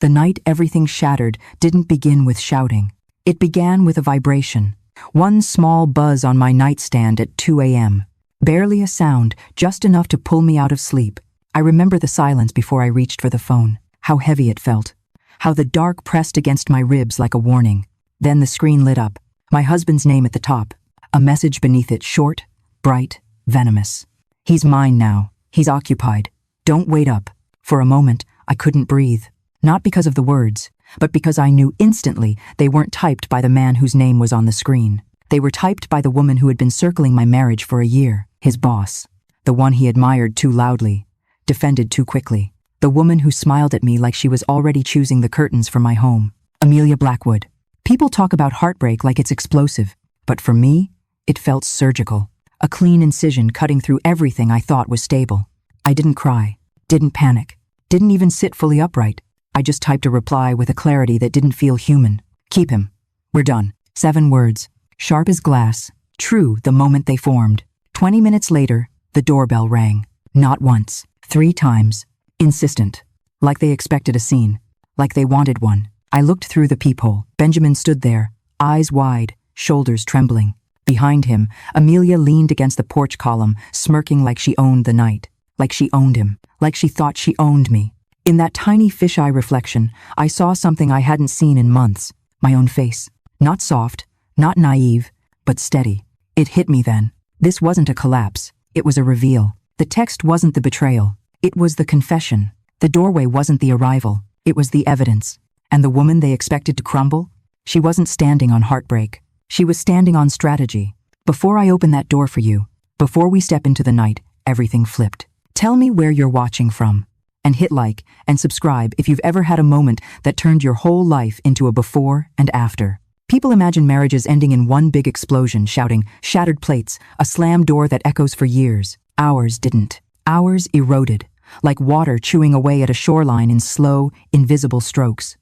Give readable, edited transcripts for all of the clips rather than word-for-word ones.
The night everything shattered didn't begin with shouting. It began with a vibration. One small buzz on my nightstand at 2 a.m. Barely a sound, just enough to pull me out of sleep. I remember the silence before I reached for the phone. How heavy it felt. How the dark pressed against my ribs like a warning. Then the screen lit up. My husband's name at the top. A message beneath it, short, bright, venomous. He's mine now. He's occupied. Don't wait up. For a moment, I couldn't breathe. Not because of the words, but because I knew instantly they weren't typed by the man whose name was on the screen. They were typed by the woman who had been circling my marriage for a year. His boss. The one he admired too loudly. Defended too quickly. The woman who smiled at me like she was already choosing the curtains for my home. Amelia Blackwood. People talk about heartbreak like it's explosive, but for me, it felt surgical. A clean incision cutting through everything I thought was stable. I didn't cry, didn't panic, didn't even sit fully upright. I just typed a reply with a clarity that didn't feel human. Keep him. We're done. 7 words. Sharp as glass. True the moment they formed. 20 minutes later, the doorbell rang. Not once. 3 times. Insistent. Like they expected a scene. Like they wanted one. I looked through the peephole. Benjamin stood there, eyes wide, shoulders trembling. Behind him, Amelia leaned against the porch column, smirking like she owned the night. Like she owned him. Like she thought she owned me. In that tiny fisheye reflection, I saw something I hadn't seen in months. My own face. Not soft, not naive, but steady. It hit me then. This wasn't a collapse. It was a reveal. The text wasn't the betrayal. It was the confession. The doorway wasn't the arrival. It was the evidence. And the woman they expected to crumble? She wasn't standing on heartbreak. She was standing on strategy. Before I open that door for you, before we step into the night, everything flipped. Tell me where you're watching from. And hit like and subscribe if you've ever had a moment that turned your whole life into a before and after. People imagine marriages ending in one big explosion, shouting, shattered plates, a slammed door that echoes for years. Ours didn't. Ours eroded, like water chewing away at a shoreline in slow, invisible strokes.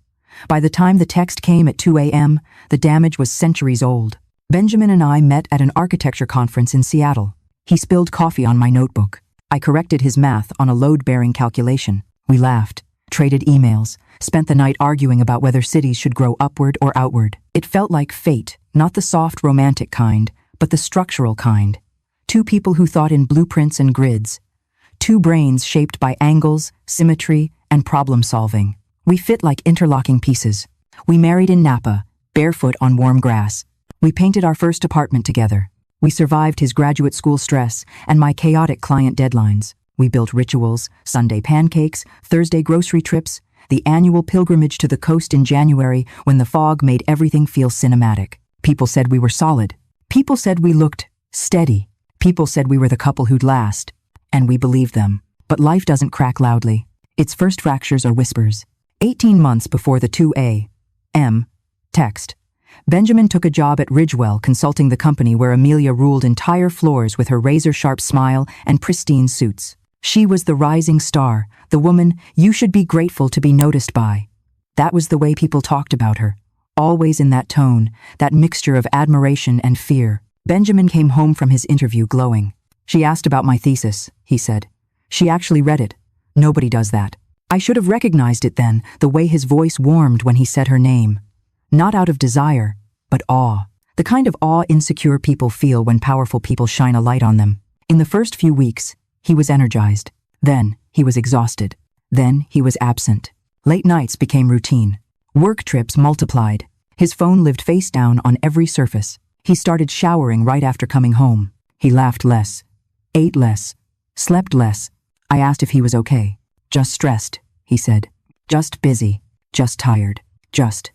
By the time the text came at 2 a.m., the damage was centuries old. Benjamin and I met at an architecture conference in Seattle. He spilled coffee on my notebook. I corrected his math on a load-bearing calculation. We laughed, traded emails, spent the night arguing about whether cities should grow upward or outward. It felt like fate, not the soft romantic kind, but the structural kind. 2 people who thought in blueprints and grids. 2 brains shaped by angles, symmetry, and problem-solving. We fit like interlocking pieces. We married in Napa, barefoot on warm grass. We painted our first apartment together. We survived his graduate school stress and my chaotic client deadlines. We built rituals, Sunday pancakes, Thursday grocery trips, the annual pilgrimage to the coast in January when the fog made everything feel cinematic. People said we were solid. People said we looked steady. People said we were the couple who'd last. And we believed them. But life doesn't crack loudly. Its first fractures are whispers. 18 months before the 2 a.m. text, Benjamin took a job at Ridgewell consulting the company where Amelia ruled entire floors with her razor-sharp smile and pristine suits. She was the rising star, the woman you should be grateful to be noticed by. That was the way people talked about her, always in that tone, that mixture of admiration and fear. Benjamin came home from his interview glowing. She asked about my thesis, he said. She actually read it. Nobody does that. I should have recognized it then, the way his voice warmed when he said her name. Not out of desire, but awe. The kind of awe insecure people feel when powerful people shine a light on them. In the first few weeks, he was energized. Then, he was exhausted. Then, he was absent. Late nights became routine. Work trips multiplied. His phone lived face down on every surface. He started showering right after coming home. He laughed less, ate less, slept less. I asked if he was okay. Just stressed, he said. Just busy. Just tired. Just.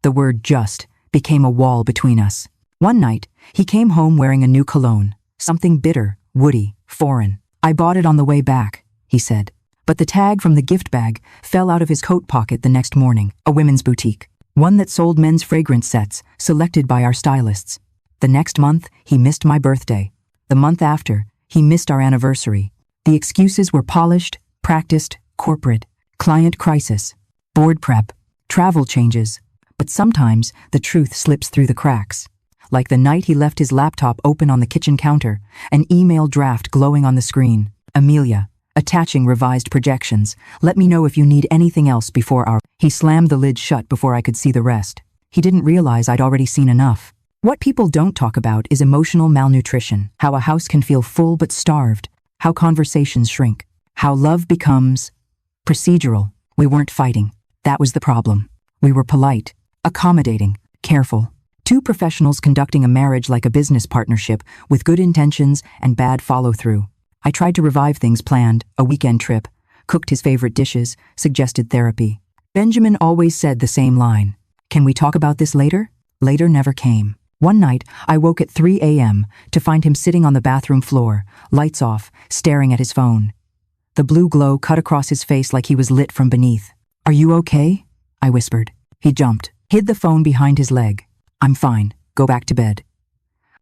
The word just became a wall between us. One night, he came home wearing a new cologne. Something bitter, woody, foreign. I bought it on the way back, he said. But the tag from the gift bag fell out of his coat pocket the next morning. A women's boutique. One that sold men's fragrance sets, selected by our stylists. The next month, he missed my birthday. The month after, he missed our anniversary. The excuses were polished, practiced, corporate. Client crisis. Board prep. Travel changes. But sometimes, the truth slips through the cracks. Like the night he left his laptop open on the kitchen counter, an email draft glowing on the screen. Amelia, Attaching revised projections. Let me know if you need anything else before our... He slammed the lid shut before I could see the rest. He didn't realize I'd already seen enough. What people don't talk about is emotional malnutrition, how a house can feel full but starved, how conversations shrink, how love becomes procedural. We weren't fighting. That was the problem. We were polite, accommodating, careful. Two professionals conducting a marriage like a business partnership with good intentions and bad follow-through. I tried to revive things planned, a weekend trip, cooked his favorite dishes, suggested therapy. Benjamin always said the same line. Can we talk about this later? Later never came. One night, I woke at 3 a.m. to find him sitting on the bathroom floor, lights off, staring at his phone. The blue glow cut across his face like he was lit from beneath. Are you okay? I whispered. He jumped, hid the phone behind his leg. I'm fine. Go back to bed.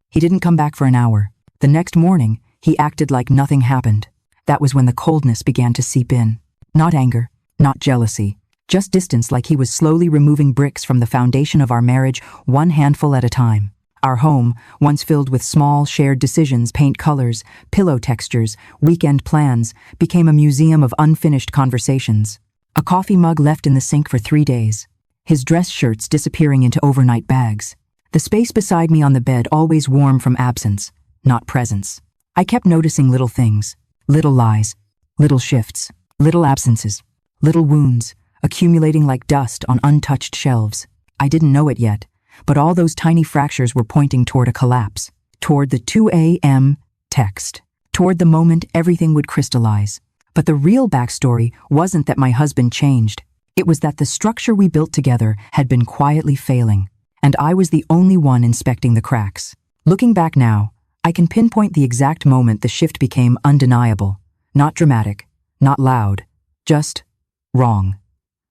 He didn't come back for an hour. The next morning, he acted like nothing happened. That was when the coldness began to seep in. Not anger, not jealousy, just distance, like he was slowly removing bricks from the foundation of our marriage, one handful at a time. Our home, once filled with small, shared decisions, paint colors, pillow textures, weekend plans, became a museum of unfinished conversations. A coffee mug left in the sink for 3 days. His dress shirts disappearing into overnight bags. The space beside me on the bed always warm from absence, not presence. I kept noticing little things, little lies, little shifts, little absences, little wounds, accumulating like dust on untouched shelves. I didn't know it yet, but all those tiny fractures were pointing toward a collapse, toward the 2 a.m. text, toward the moment everything would crystallize. But the real backstory wasn't that my husband changed. It was that the structure we built together had been quietly failing, and I was the only one inspecting the cracks. Looking back now, I can pinpoint the exact moment the shift became undeniable. Not dramatic, not loud, just wrong.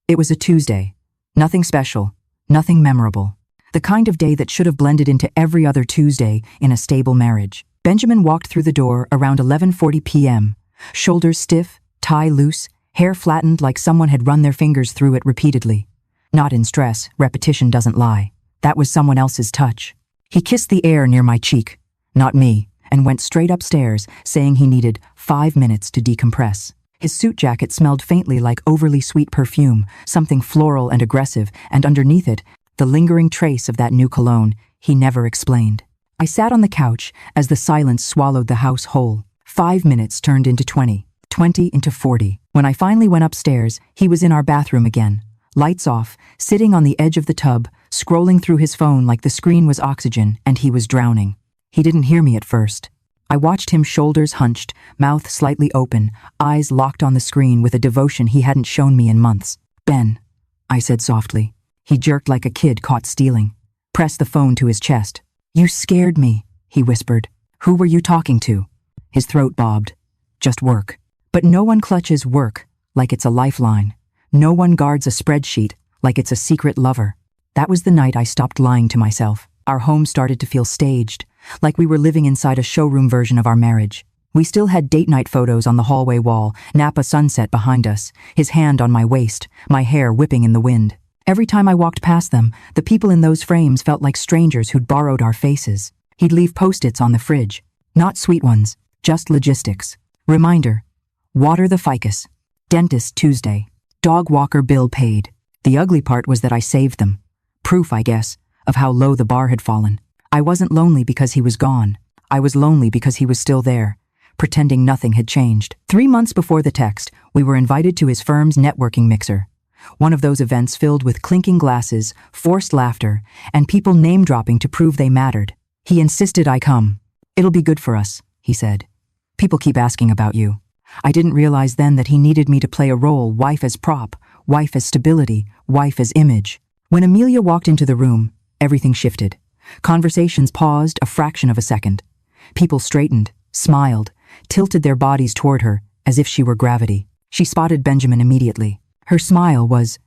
It was a Tuesday. Nothing special, nothing memorable. The kind of day that should have blended into every other Tuesday in a stable marriage. Benjamin walked through the door around 11:40 p.m., shoulders stiff, tie loose, hair flattened like someone had run their fingers through it repeatedly. Not in stress, repetition doesn't lie. That was someone else's touch. He kissed the air near my cheek, not me, and went straight upstairs, saying he needed 5 minutes to decompress. His suit jacket smelled faintly like overly sweet perfume, something floral and aggressive, and underneath it, the lingering trace of that new cologne he never explained. I sat on the couch as the silence swallowed the house whole. 5 minutes turned into 20, 20 into 40. When I finally went upstairs, he was in our bathroom again, lights off, sitting on the edge of the tub, scrolling through his phone like the screen was oxygen and he was drowning. He didn't hear me at first. I watched him, shoulders hunched, mouth slightly open, eyes locked on the screen with a devotion he hadn't shown me in months. Ben, I said softly. He jerked like a kid caught stealing. Pressed the phone to his chest. You scared me, he whispered. Who were you talking to? His throat bobbed. Just work. But no one clutches work like it's a lifeline. No one guards a spreadsheet like it's a secret lover. That was the night I stopped lying to myself. Our home started to feel staged, like we were living inside a showroom version of our marriage. We still had date night photos on the hallway wall, Napa sunset behind us, his hand on my waist, my hair whipping in the wind. Every time I walked past them, the people in those frames felt like strangers who'd borrowed our faces. He'd leave post-its on the fridge. Not sweet ones, just logistics. Reminder. Water the ficus. Dentist Tuesday. Dog walker bill paid. The ugly part was that I saved them. Proof, I guess, of how low the bar had fallen. I wasn't lonely because he was gone. I was lonely because he was still there, pretending nothing had changed. 3 months before the text, we were invited to his firm's networking mixer. One of those events filled with clinking glasses, forced laughter, and people name-dropping to prove they mattered. He insisted I come. It'll be good for us, he said. People keep asking about you. I didn't realize then that he needed me to play a role, wife as prop, wife as stability, wife as image. When Amelia walked into the room, everything shifted. Conversations paused a fraction of a second. People straightened, smiled, tilted their bodies toward her as if she were gravity. She spotted Benjamin immediately. Her smile was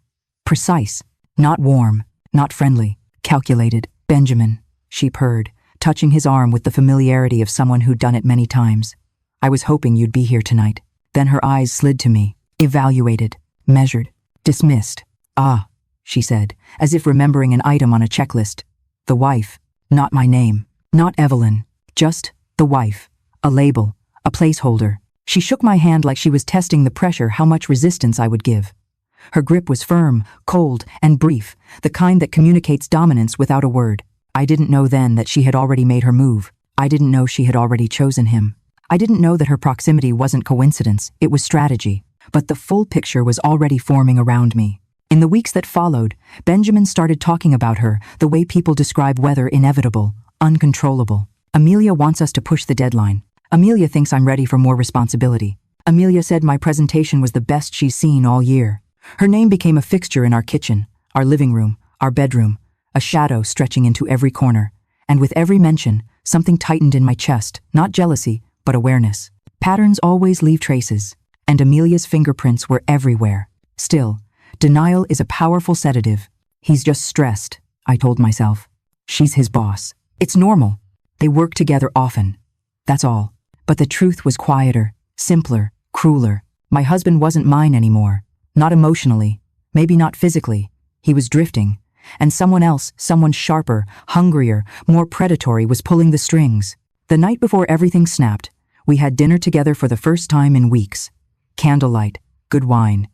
precise, not warm, not friendly, calculated. Benjamin, she purred, touching his arm with the familiarity of someone who'd done it many times. I was hoping you'd be here tonight. Then her eyes slid to me, evaluated, measured, dismissed. Ah, she said, as if remembering an item on a checklist. The wife, not my name, not Evelyn, just the wife, a label, a placeholder. She shook my hand like she was testing the pressure how much resistance I would give. Her grip was firm, cold, and brief, the kind that communicates dominance without a word. I didn't know then that she had already made her move. I didn't know she had already chosen him. I didn't know that her proximity wasn't coincidence, it was strategy. But the full picture was already forming around me. In the weeks that followed, Benjamin started talking about her the way people describe weather: inevitable, uncontrollable. Amelia wants us to push the deadline. Amelia thinks I'm ready for more responsibility. Amelia said my presentation was the best she's seen all year. Her name became a fixture in our kitchen, our living room, our bedroom, a shadow stretching into every corner. And with every mention, something tightened in my chest, not jealousy, but awareness. Patterns always leave traces, and Amelia's fingerprints were everywhere. Still, denial is a powerful sedative. He's just stressed, I told myself. She's his boss. It's normal. They work together often. That's all. But the truth was quieter, simpler, crueler. My husband wasn't mine anymore. Not emotionally, maybe not physically. He was drifting. And someone else, someone sharper, hungrier, more predatory, was pulling the strings. The night before everything snapped, we had dinner together for the first time in weeks. Candlelight, good wine,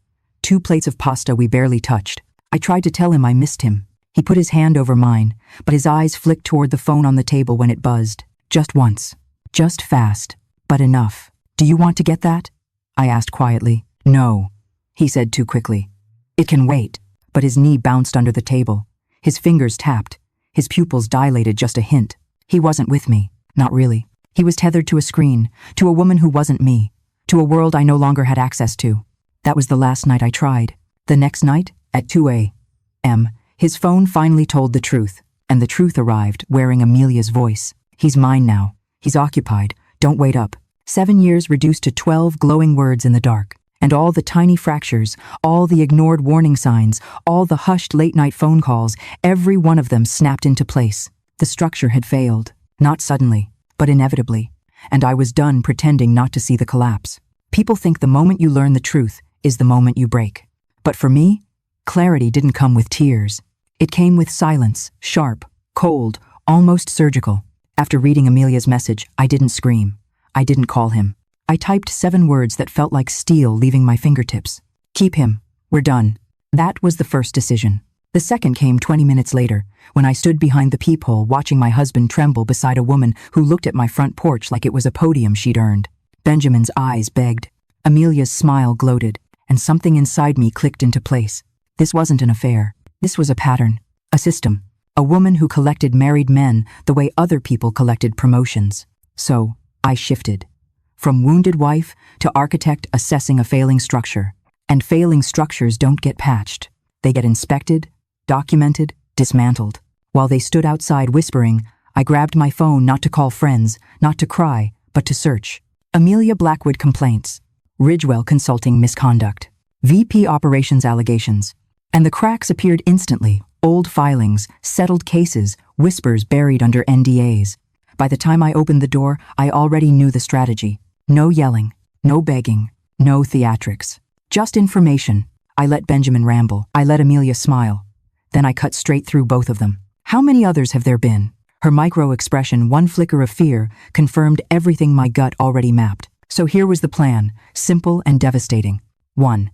2 plates of pasta we barely touched. I tried to tell him I missed him. He put his hand over mine, but his eyes flicked toward the phone on the table when it buzzed. Just once. Just fast. But enough. Do you want to get that? I asked quietly. No, he said too quickly. It can wait. But his knee bounced under the table. His fingers tapped. His pupils dilated just a hint. He wasn't with me. Not really. He was tethered to a screen, to a woman who wasn't me, to a world I no longer had access to. That was the last night I tried. The next night, at 2 a.m., his phone finally told the truth, and the truth arrived, wearing Amelia's voice. He's mine now. He's occupied. Don't wait up. 7 years reduced to 12 glowing words in the dark. And all the tiny fractures, all the ignored warning signs, all the hushed late-night phone calls, every one of them snapped into place. The structure had failed. Not suddenly, but inevitably. And I was done pretending not to see the collapse. People think the moment you learn the truth is the moment you break. But for me, clarity didn't come with tears. It came with silence, sharp, cold, almost surgical. After reading Amelia's message, I didn't scream. I didn't call him. I typed 7 words that felt like steel leaving my fingertips. Keep him. We're done. That was the first decision. The second came 20 minutes later, when I stood behind the peephole watching my husband tremble beside a woman who looked at my front porch like it was a podium she'd earned. Benjamin's eyes begged. Amelia's smile gloated, and something inside me clicked into place. This wasn't an affair. This was a pattern, a system, a woman who collected married men the way other people collected promotions. So, I shifted. From wounded wife to architect assessing a failing structure. And failing structures don't get patched. They get inspected, documented, dismantled. While they stood outside whispering, I grabbed my phone not to call friends, not to cry, but to search. Amelia Blackwood complaints. Ridgewell Consulting misconduct. VP operations allegations. And the cracks appeared instantly. Old filings, settled cases, whispers buried under NDAs. By the time I opened the door, I already knew the strategy. No yelling, no begging, no theatrics. Just information. I let Benjamin ramble. I let Amelia smile. Then I cut straight through both of them. How many others have there been? Her micro-expression, one flicker of fear, confirmed everything my gut already mapped. So here was the plan, simple and devastating. 1.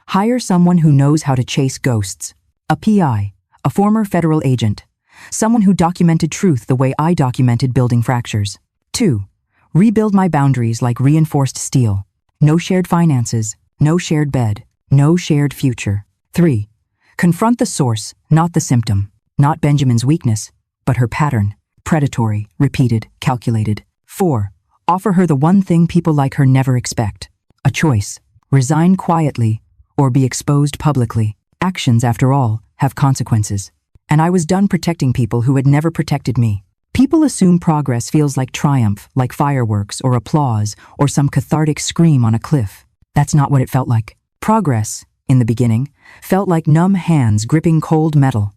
Hire someone who knows how to chase ghosts. A PI, a former federal agent. Someone who documented truth the way I documented building fractures. 2. Rebuild my boundaries like reinforced steel. No shared finances, no shared bed, no shared future. 3. Confront the source, not the symptom. Not Benjamin's weakness, but her pattern. Predatory, repeated, calculated. 4. Offer her the one thing people like her never expect. A choice. Resign quietly, or be exposed publicly. Actions, after all, have consequences. And I was done protecting people who had never protected me. People assume progress feels like triumph, like fireworks or applause or some cathartic scream on a cliff. That's not what it felt like. Progress, in the beginning, felt like numb hands gripping cold metal.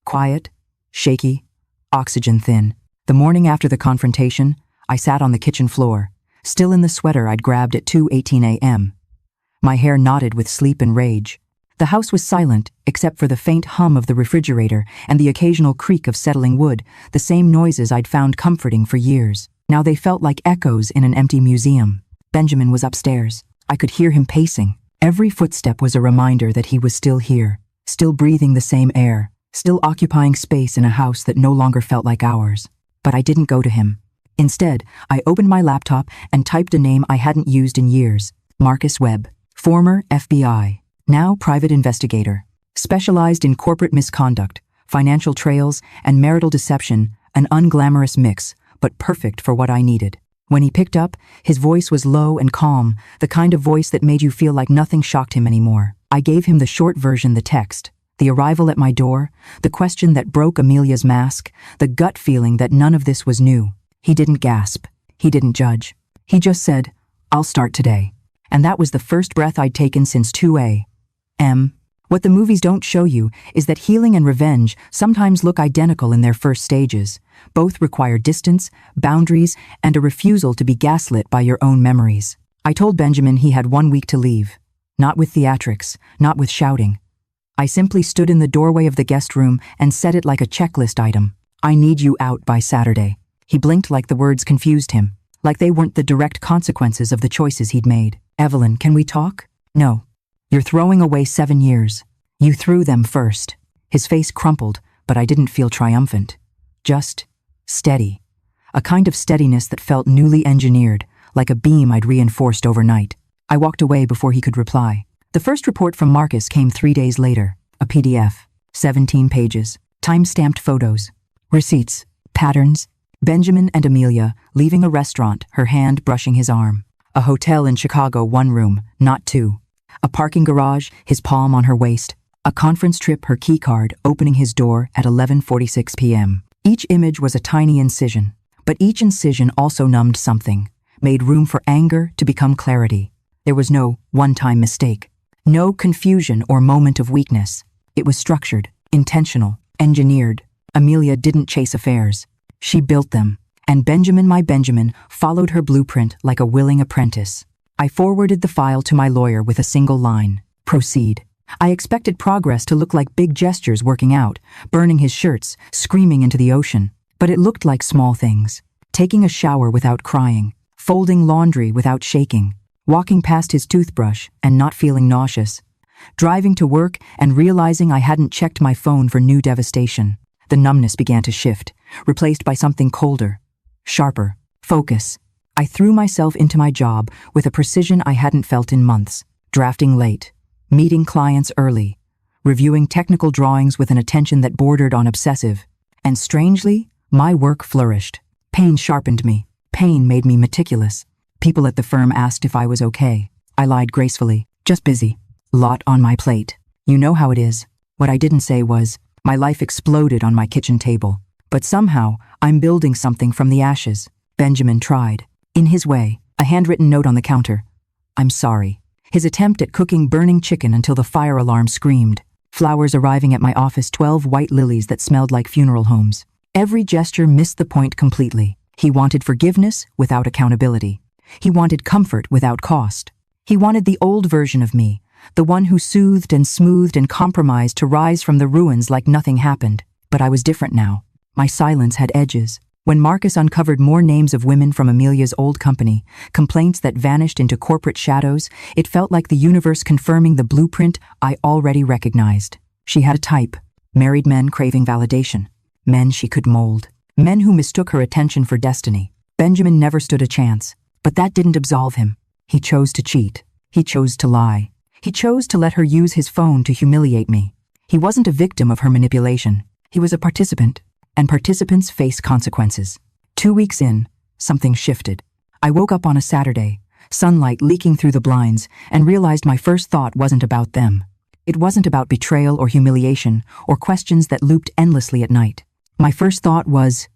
Quiet, shaky, oxygen thin. The morning after the confrontation, I sat on the kitchen floor, still in the sweater I'd grabbed at 2:18 a.m. My hair knotted with sleep and rage. The house was silent, except for the faint hum of the refrigerator and the occasional creak of settling wood, the same noises I'd found comforting for years. Now they felt like echoes in an empty museum. Benjamin was upstairs. I could hear him pacing. Every footstep was a reminder that he was still here, still breathing the same air, still occupying space in a house that no longer felt like ours. But I didn't go to him. Instead, I opened my laptop and typed a name I hadn't used in years. Marcus Webb, former FBI, now private investigator, specialized in corporate misconduct, financial trails, and marital deception, an unglamorous mix, but perfect for what I needed. When he picked up, his voice was low and calm, the kind of voice that made you feel like nothing shocked him anymore. I gave him the short version, the text, the arrival at my door, the question that broke Amelia's mask, the gut feeling that none of this was new. He didn't gasp. He didn't judge. He just said, "I'll start today." And that was the first breath I'd taken since 2 a.m. What the movies don't show you is that healing and revenge sometimes look identical in their first stages. Both require distance, boundaries, and a refusal to be gaslit by your own memories. I told Benjamin he had 1 week to leave. Not with theatrics, not with shouting. I simply stood in the doorway of the guest room and said it like a checklist item. "I need you out by Saturday." He blinked like the words confused him, like they weren't the direct consequences of the choices he'd made. "Evelyn, can we talk?" "No. You're throwing away 7 years. You threw them first." His face crumpled, but I didn't feel triumphant. Just steady. A kind of steadiness that felt newly engineered, like a beam I'd reinforced overnight. I walked away before he could reply. The first report from Marcus came 3 days later. A PDF. 17 pages. Time-stamped photos. Receipts. Patterns. Benjamin and Amelia leaving a restaurant, her hand brushing his arm. A hotel in Chicago, 1 room, not 2. A parking garage, his palm on her waist. A conference trip, her keycard, opening his door at 11:46 p.m. Each image was a tiny incision, but each incision also numbed something, made room for anger to become clarity. There was no one-time mistake, no confusion or moment of weakness. It was structured, intentional, engineered. Amelia didn't chase affairs. She built them, and Benjamin, my Benjamin, followed her blueprint like a willing apprentice. I forwarded the file to my lawyer with a single line: "Proceed." I expected progress to look like big gestures, working out, burning his shirts, screaming into the ocean. But it looked like small things. Taking a shower without crying, folding laundry without shaking, walking past his toothbrush and not feeling nauseous, driving to work and realizing I hadn't checked my phone for new devastation. The numbness began to shift, replaced by something colder, sharper, focus. I threw myself into my job with a precision I hadn't felt in months, drafting late, meeting clients early, reviewing technical drawings with an attention that bordered on obsessive. And strangely, my work flourished. Pain sharpened me. Pain made me meticulous. People at the firm asked if I was okay. I lied gracefully. "Just busy. Lot on my plate." You know how it is. What I didn't say was, my life exploded on my kitchen table. But somehow, I'm building something from the ashes. Benjamin tried. In his way, a handwritten note on the counter. "I'm sorry." His attempt at cooking burning chicken until the fire alarm screamed. Flowers arriving at my office, 12 white lilies that smelled like funeral homes. Every gesture missed the point completely. He wanted forgiveness without accountability. He wanted comfort without cost. He wanted the old version of me, the one who soothed and smoothed and compromised to rise from the ruins like nothing happened. But I was different now. My silence had edges. When Marcus uncovered more names of women from Amelia's old company, complaints that vanished into corporate shadows, it felt like the universe confirming the blueprint I already recognized. She had a type: married men craving validation, men she could mold, men who mistook her attention for destiny. Benjamin never stood a chance, but that didn't absolve him. He chose to cheat. He chose to lie. He chose to let her use his phone to humiliate me. He wasn't a victim of her manipulation. He was a participant. And participants face consequences. 2 weeks in, something shifted. I woke up on a Saturday, sunlight leaking through the blinds, and realized my first thought wasn't about them. It wasn't about betrayal or humiliation or questions that looped endlessly at night. My first thought was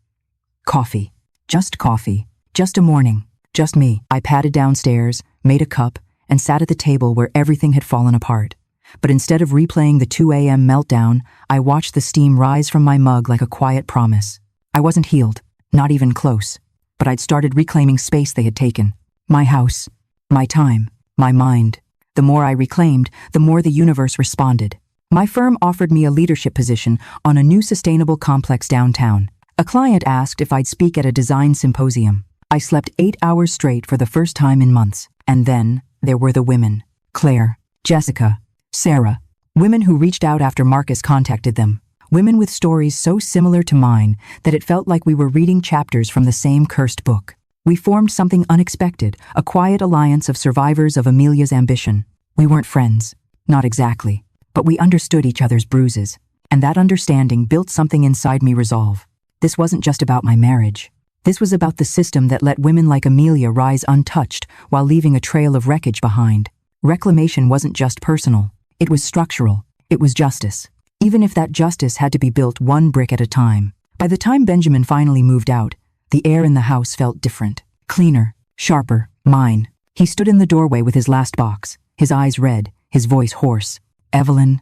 coffee. Just coffee. Just a morning. Just me. I padded downstairs, made a cup, and sat at the table where everything had fallen apart. But instead of replaying the 2 a.m. meltdown, I watched the steam rise from my mug like a quiet promise. I wasn't healed, not even close, but I'd started reclaiming space they had taken. My house, my time, my mind. The more I reclaimed, the more the universe responded. My firm offered me a leadership position on a new sustainable complex downtown. A client asked if I'd speak at a design symposium. I slept 8 hours straight for the first time in months. And then there were the women. Claire, Jessica, Sarah. Women who reached out after Marcus contacted them. Women with stories so similar to mine that it felt like we were reading chapters from the same cursed book. We formed something unexpected, a quiet alliance of survivors of Amelia's ambition. We weren't friends. Not exactly. But we understood each other's bruises. And that understanding built something inside me resolve. This wasn't just about my marriage. This was about the system that let women like Amelia rise untouched while leaving a trail of wreckage behind. Reclamation wasn't just personal. It was structural. It was justice. Even if that justice had to be built one brick at a time. By the time Benjamin finally moved out, the air in the house felt different. Cleaner, sharper, mine. He stood in the doorway with his last box, his eyes red, his voice hoarse. Evelyn,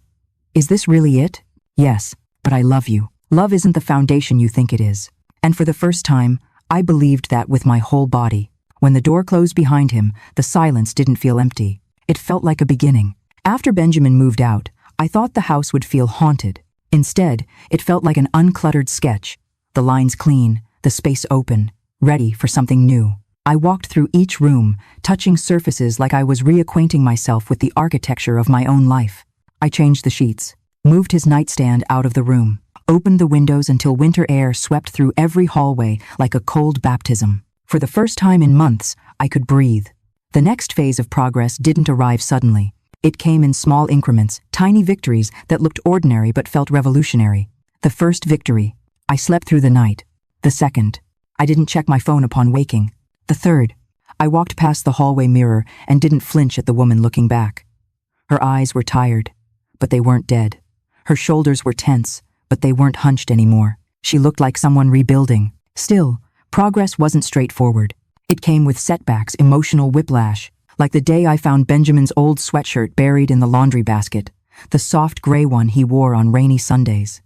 is this really it? Yes, but I love you. Love isn't the foundation you think it is. And for the first time, I believed that with my whole body. When the door closed behind him, the silence didn't feel empty. It felt like a beginning. After Benjamin moved out, I thought the house would feel haunted. Instead, it felt like an uncluttered sketch. The lines clean, the space open, ready for something new. I walked through each room, touching surfaces like I was reacquainting myself with the architecture of my own life. I changed the sheets, moved his nightstand out of the room, opened the windows until winter air swept through every hallway like a cold baptism. For the first time in months, I could breathe. The next phase of progress didn't arrive suddenly. It came in small increments, tiny victories that looked ordinary but felt revolutionary. The first victory, I slept through the night. The second, I didn't check my phone upon waking. The third, I walked past the hallway mirror and didn't flinch at the woman looking back. Her eyes were tired, but they weren't dead. Her shoulders were tense, but they weren't hunched anymore. She looked like someone rebuilding. Still, progress wasn't straightforward. It came with setbacks, emotional whiplash, like the day I found Benjamin's old sweatshirt buried in the laundry basket, the soft gray one he wore on rainy Sundays.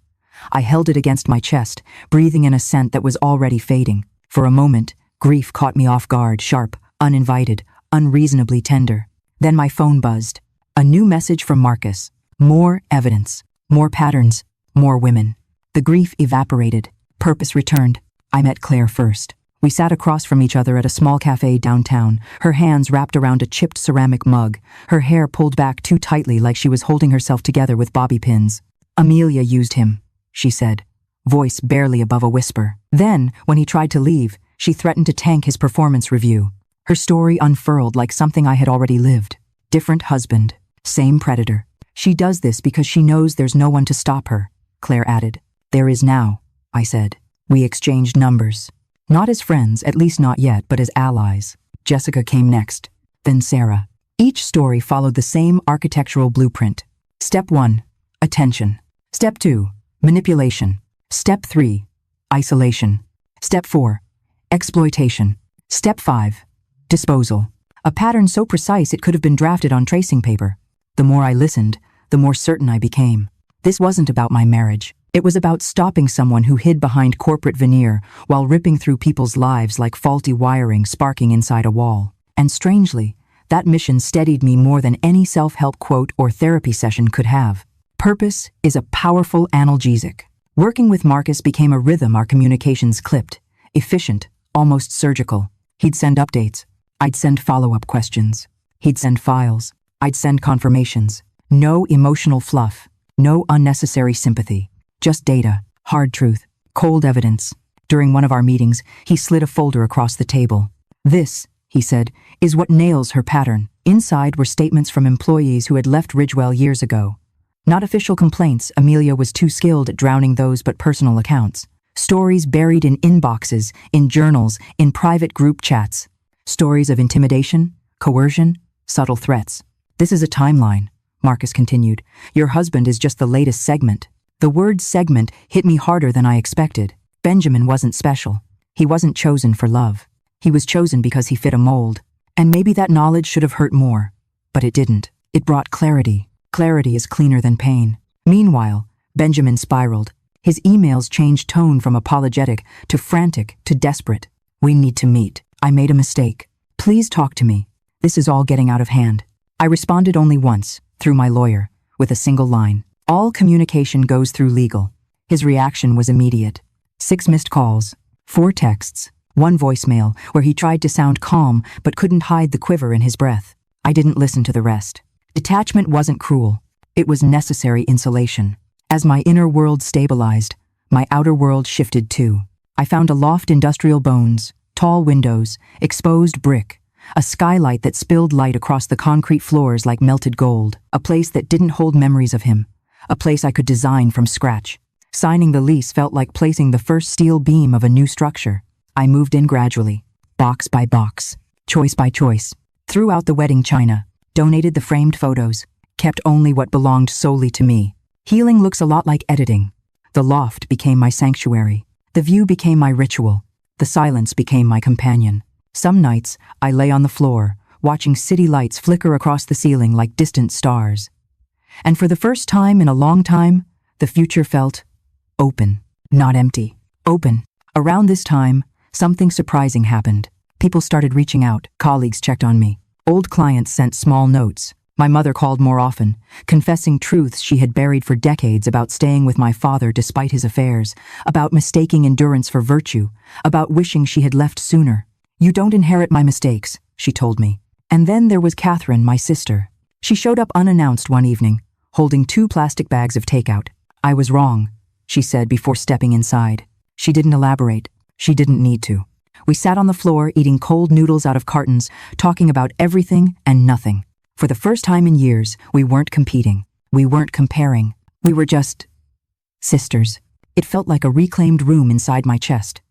I held it against my chest, breathing in a scent that was already fading. For a moment, grief caught me off guard, sharp, uninvited, unreasonably tender. Then my phone buzzed. A new message from Marcus. More evidence, more patterns, more women. The grief evaporated. Purpose returned. I met Claire first. We sat across from each other at a small cafe downtown, her hands wrapped around a chipped ceramic mug, her hair pulled back too tightly like she was holding herself together with bobby pins. Amelia used him, she said, voice barely above a whisper. Then, when he tried to leave, she threatened to tank his performance review. Her story unfurled like something I had already lived. Different husband, same predator. She does this because she knows there's no one to stop her, Claire added. There is now, I said. We exchanged numbers. Not as friends, at least not yet, but as allies. Jessica came next, then Sarah. Each story followed the same architectural blueprint. Step 1, attention. Step 2, manipulation. Step 3, isolation. Step 4, exploitation. Step 5, disposal. A pattern so precise it could have been drafted on tracing paper. The more I listened, the more certain I became. This wasn't about my marriage. It was about stopping someone who hid behind corporate veneer while ripping through people's lives like faulty wiring sparking inside a wall. And strangely, that mission steadied me more than any self-help quote or therapy session could have. Purpose is a powerful analgesic. Working with Marcus became a rhythm our communications clipped, efficient, almost surgical. He'd send updates. I'd send follow-up questions. He'd send files. I'd send confirmations. No emotional fluff. No unnecessary sympathy. Just data, hard truth, cold evidence. During one of our meetings, he slid a folder across the table. This, he said, is what nails her pattern. Inside were statements from employees who had left Ridgewell years ago. Not official complaints, Amelia was too skilled at drowning those but personal accounts. Stories buried in inboxes, in journals, in private group chats. Stories of intimidation, coercion, subtle threats. This is a timeline, Marcus continued. Your husband is just the latest segment. The word segment hit me harder than I expected. Benjamin wasn't special. He wasn't chosen for love. He was chosen because he fit a mold. And maybe that knowledge should have hurt more. But it didn't. It brought clarity. Clarity is cleaner than pain. Meanwhile, Benjamin spiraled. His emails changed tone from apologetic to frantic to desperate. We need to meet. I made a mistake. Please talk to me. This is all getting out of hand. I responded only once, through my lawyer, with a single line. All communication goes through legal. His reaction was immediate. 6 missed calls, 4 texts. One voicemail where he tried to sound calm but couldn't hide the quiver in his breath. I didn't listen to the rest. Detachment wasn't cruel. It was necessary insulation. As my inner world stabilized, my outer world shifted too. I found a loft, industrial bones, tall windows, exposed brick, a skylight that spilled light across the concrete floors like melted gold, a place that didn't hold memories of him, a place I could design from scratch. Signing the lease felt like placing the first steel beam of a new structure. I moved in gradually, box by box, choice by choice, threw out the wedding china, donated the framed photos, kept only what belonged solely to me. Healing looks a lot like editing. The loft became my sanctuary. The view became my ritual. The silence became my companion. Some nights, I lay on the floor, watching city lights flicker across the ceiling like distant stars. And for the first time in a long time, the future felt open, not empty. Open. Around this time, something surprising happened. People started reaching out. Colleagues checked on me. Old clients sent small notes. My mother called more often, confessing truths she had buried for decades about staying with my father despite his affairs, about mistaking endurance for virtue, about wishing she had left sooner. "You don't inherit my mistakes," she told me. And then there was Catherine, my sister. She showed up unannounced one evening, holding 2 plastic bags of takeout. "I was wrong," she said before stepping inside. She didn't elaborate. She didn't need to. We sat on the floor eating cold noodles out of cartons, talking about everything and nothing. For the first time in years, we weren't competing. We weren't comparing. We were just sisters. It felt like a reclaimed room inside my chest.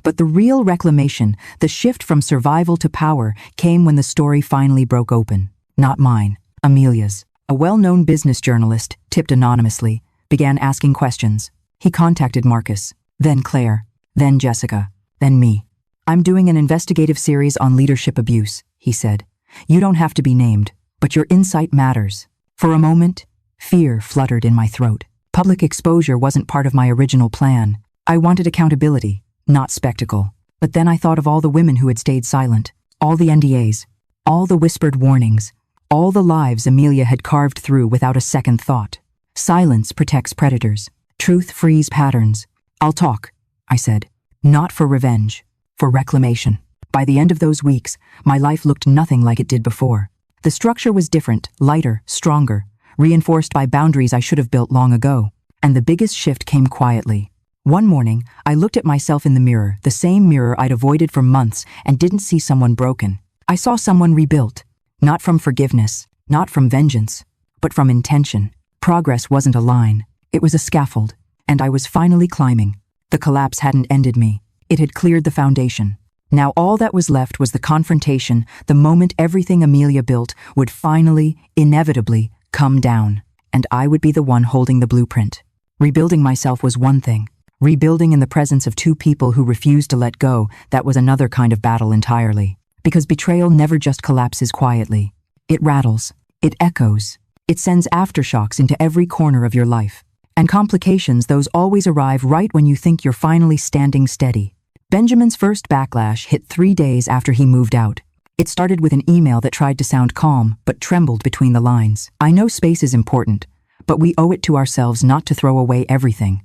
But the real reclamation, the shift from survival to power, came when the story finally broke open. Not mine, Amelia's. A well-known business journalist, tipped anonymously, began asking questions. He contacted Marcus, then Claire, then Jessica, then me. "I'm doing an investigative series on leadership abuse," he said. "You don't have to be named, but your insight matters." For a moment, fear fluttered in my throat. Public exposure wasn't part of my original plan. I wanted accountability, not spectacle. But then I thought of all the women who had stayed silent, all the NDAs, all the whispered warnings, all the lives Amelia had carved through without a second thought. Silence protects predators. Truth frees patterns. "I'll talk," I said. Not for revenge, for reclamation. By the end of those weeks, my life looked nothing like it did before. The structure was different, lighter, stronger, reinforced by boundaries I should have built long ago. And the biggest shift came quietly. One morning, I looked at myself in the mirror, the same mirror I'd avoided for months, and didn't see someone broken. I saw someone rebuilt. Not from forgiveness, not from vengeance, but from intention. Progress wasn't a line. It was a scaffold, and I was finally climbing. The collapse hadn't ended me. It had cleared the foundation. Now all that was left was the confrontation, the moment everything Amelia built would finally, inevitably, come down. And I would be the one holding the blueprint. Rebuilding myself was one thing. Rebuilding in the presence of 2 people who refused to let go, that was another kind of battle entirely. Because betrayal never just collapses quietly. It rattles. It echoes. It sends aftershocks into every corner of your life. And complications, those always arrive right when you think you're finally standing steady. Benjamin's first backlash hit 3 days after he moved out. It started with an email that tried to sound calm, but trembled between the lines. "I know space is important, but we owe it to ourselves not to throw away everything.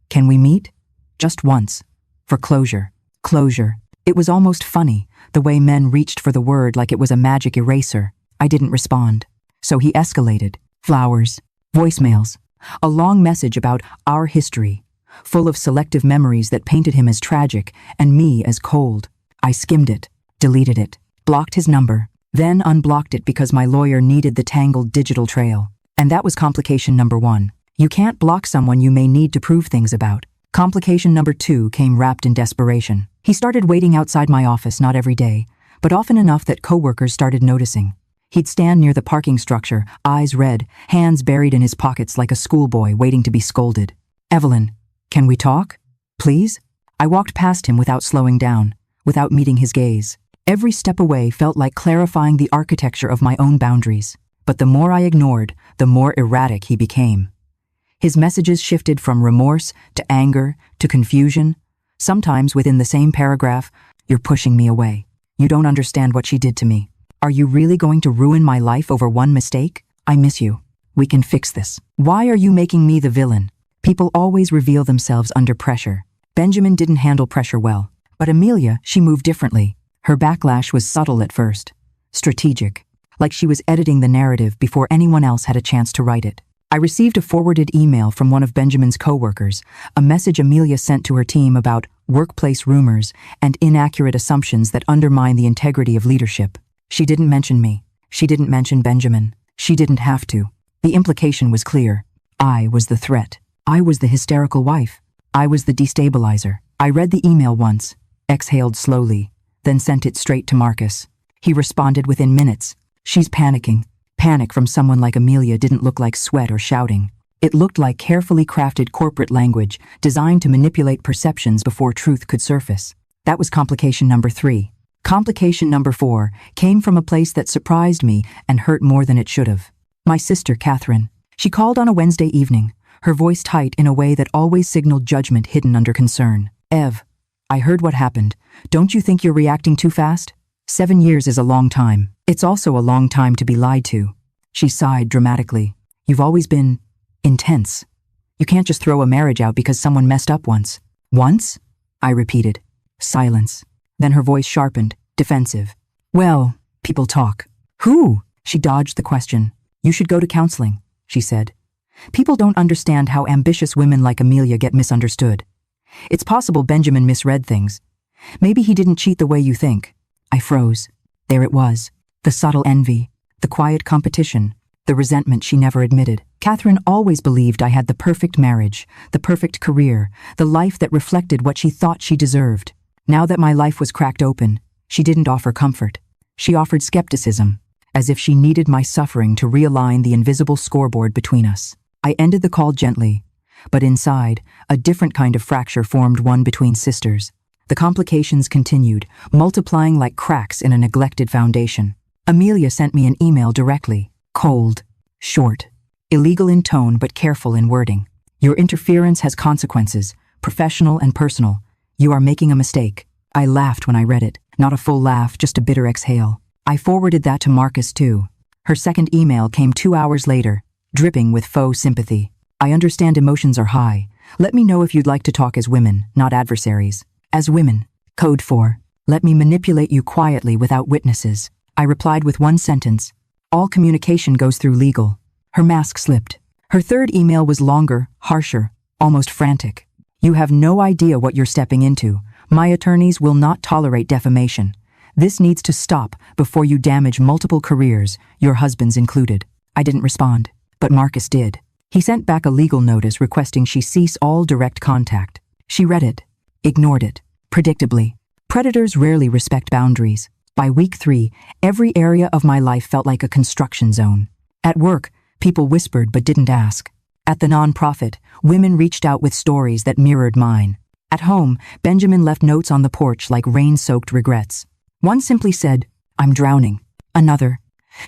Can we meet? Just once. For closure." Closure. It was almost funny, the way men reached for the word like it was a magic eraser. I didn't respond. So he escalated. Flowers. Voicemails. A long message about our history, full of selective memories that painted him as tragic and me as cold. I skimmed it, deleted it, blocked his number, then unblocked it because my lawyer needed the tangled digital trail. And that was complication number 1. You can't block someone you may need to prove things about. Complication number 2 came wrapped in desperation. He started waiting outside my office, not every day, but often enough that coworkers started noticing. He'd stand near the parking structure, eyes red, hands buried in his pockets like a schoolboy waiting to be scolded. "Evelyn, can we talk? Please?" I walked past him without slowing down, without meeting his gaze. Every step away felt like clarifying the architecture of my own boundaries. But the more I ignored, the more erratic he became. His messages shifted from remorse to anger to confusion. Sometimes within the same paragraph, "You're pushing me away. You don't understand what she did to me. Are you really going to ruin my life over one mistake? I miss you. We can fix this. Why are you making me the villain?" People always reveal themselves under pressure. Benjamin didn't handle pressure well, But Amelia, she moved differently. Her backlash was subtle at first. Strategic. Like she was editing the narrative before anyone else had a chance to write it. I received a forwarded email from one of Benjamin's co-workers, a message Amelia sent to her team about workplace rumors and inaccurate assumptions that undermine the integrity of leadership. She didn't mention me. She didn't mention Benjamin. She didn't have to. The implication was clear. I was the threat. I was the hysterical wife. I was the destabilizer. I read the email once, exhaled slowly, then sent it straight to Marcus. He responded within minutes. She's panicking. Panic from someone like Amelia didn't look like sweat or shouting. It looked like carefully crafted corporate language designed to manipulate perceptions before truth could surface. That was complication number 3. Complication number 4 came from a place that surprised me and hurt more than it should have. My sister, Catherine. She called on a Wednesday evening, her voice tight in a way that always signaled judgment hidden under concern. Ev, I heard what happened. Don't you think you're reacting too fast? 7 years is a long time. It's also a long time to be lied to. She sighed dramatically. You've always been intense. You can't just throw a marriage out because someone messed up once. Once? I repeated. Silence. Then her voice sharpened, defensive. Well, people talk. Who? She dodged the question. You should go to counseling, she said. People don't understand how ambitious women like Amelia get misunderstood. It's possible Benjamin misread things. Maybe he didn't cheat the way you think. I froze. There it was. The subtle envy, the quiet competition, the resentment she never admitted. Catherine always believed I had the perfect marriage, the perfect career, the life that reflected what she thought she deserved. Now that my life was cracked open, she didn't offer comfort. She offered skepticism, as if she needed my suffering to realign the invisible scoreboard between us. I ended the call gently, but inside, a different kind of fracture formed, one between sisters. The complications continued, multiplying like cracks in a neglected foundation. Amelia sent me an email directly, cold, short, illegal in tone but careful in wording. Your interference has consequences, professional and personal. You are making a mistake. I laughed when I read it, not a full laugh, just a bitter exhale. I forwarded that to Marcus too. Her second email came 2 hours later, dripping with faux sympathy. I understand emotions are high. Let me know if you'd like to talk as women, not adversaries. As women. Code 4. Let me manipulate you quietly without witnesses. I replied with one sentence. All communication goes through legal. Her mask slipped. Her third email was longer, harsher, almost frantic. You have no idea what you're stepping into. My attorneys will not tolerate defamation. This needs to stop before you damage multiple careers, your husband's included. I didn't respond, but Marcus did. He sent back a legal notice requesting she cease all direct contact. She read it. Ignored it. Predictably. Predators rarely respect boundaries. By week 3, every area of my life felt like a construction zone. At work, people whispered but didn't ask. At the nonprofit, women reached out with stories that mirrored mine. At home, Benjamin left notes on the porch like rain-soaked regrets. One simply said, I'm drowning. Another,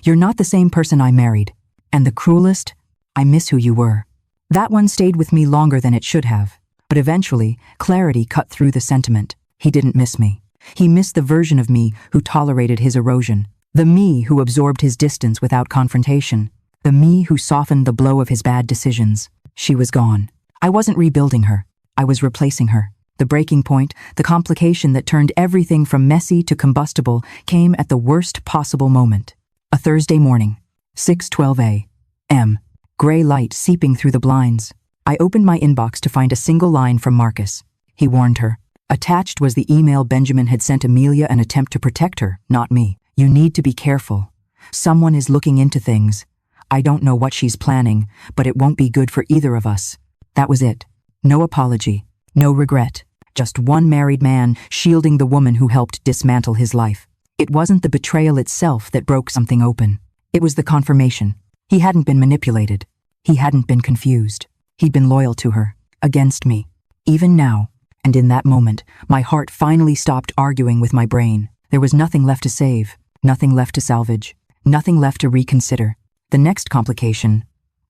you're not the same person I married. And the cruelest, I miss who you were. That one stayed with me longer than it should have. But eventually, clarity cut through the sentiment. He didn't miss me. He missed the version of me who tolerated his erosion. The me who absorbed his distance without confrontation. The me who softened the blow of his bad decisions. She was gone. I wasn't rebuilding her. I was replacing her. The breaking point, the complication that turned everything from messy to combustible, came at the worst possible moment. A Thursday morning. 6:12 a.m. Gray light seeping through the blinds. I opened my inbox to find a single line from Marcus. He warned her. Attached was the email Benjamin had sent Amelia, an attempt to protect her, not me. You need to be careful. Someone is looking into things. I don't know what she's planning, but it won't be good for either of us. That was it. No apology. No regret. Just one married man shielding the woman who helped dismantle his life. It wasn't the betrayal itself that broke something open. It was the confirmation. He hadn't been manipulated. He hadn't been confused. He'd been loyal to her, against me. Even now, and in that moment, my heart finally stopped arguing with my brain. There was nothing left to save, nothing left to salvage, nothing left to reconsider. The next complication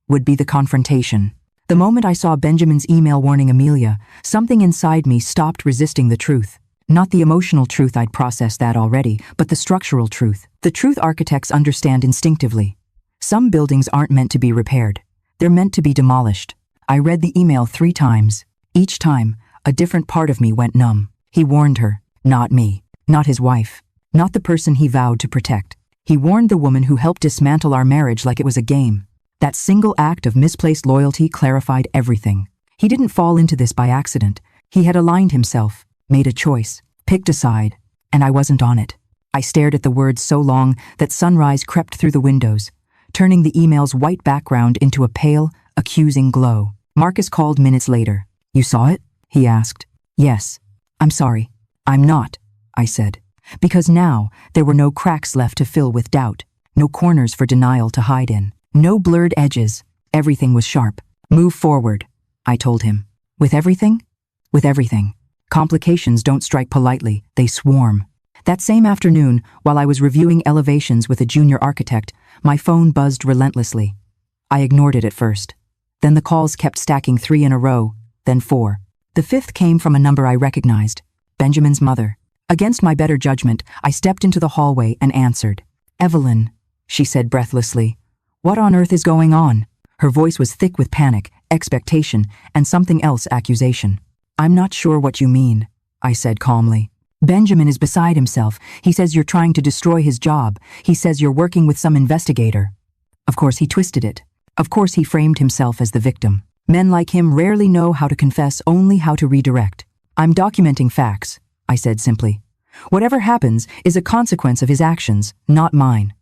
would be the confrontation. The moment I saw Benjamin's email warning Amelia, something inside me stopped resisting the truth. Not the emotional truth, I'd processed that already, but the structural truth. The truth architects understand instinctively. Some buildings aren't meant to be repaired. They're meant to be demolished. I read the email 3 times. Each time, a different part of me went numb. He warned her. Not me. Not his wife. Not the person he vowed to protect. He warned the woman who helped dismantle our marriage like it was a game. That single act of misplaced loyalty clarified everything. He didn't fall into this by accident. He had aligned himself, made a choice, picked a side, and I wasn't on it. I stared at the words so long that sunrise crept through the windows, turning the email's white background into a pale, accusing glow. Marcus called minutes later. "You saw it?" he asked. "Yes. I'm sorry. I'm not," I said. Because now there were no cracks left to fill with doubt, no corners for denial to hide in, no blurred edges. Everything was sharp. "Move forward," I told him. "With everything?" "With everything. Complications don't strike politely, they swarm." That same afternoon, while I was reviewing elevations with a junior architect, my phone buzzed relentlessly. I ignored it at first. Then the calls kept stacking 3 in a row, then 4. The 5th came from a number I recognized, Benjamin's mother. Against my better judgment, I stepped into the hallway and answered. "Evelyn," she said breathlessly. "What on earth is going on?" Her voice was thick with panic, expectation, and something else, accusation. "I'm not sure what you mean," I said calmly. "Benjamin is beside himself. He says you're trying to destroy his job. He says you're working with some investigator." Of course he twisted it. Of course he framed himself as the victim. Men like him rarely know how to confess, only how to redirect. "I'm documenting facts," I said simply. "Whatever happens is a consequence of his actions, not mine."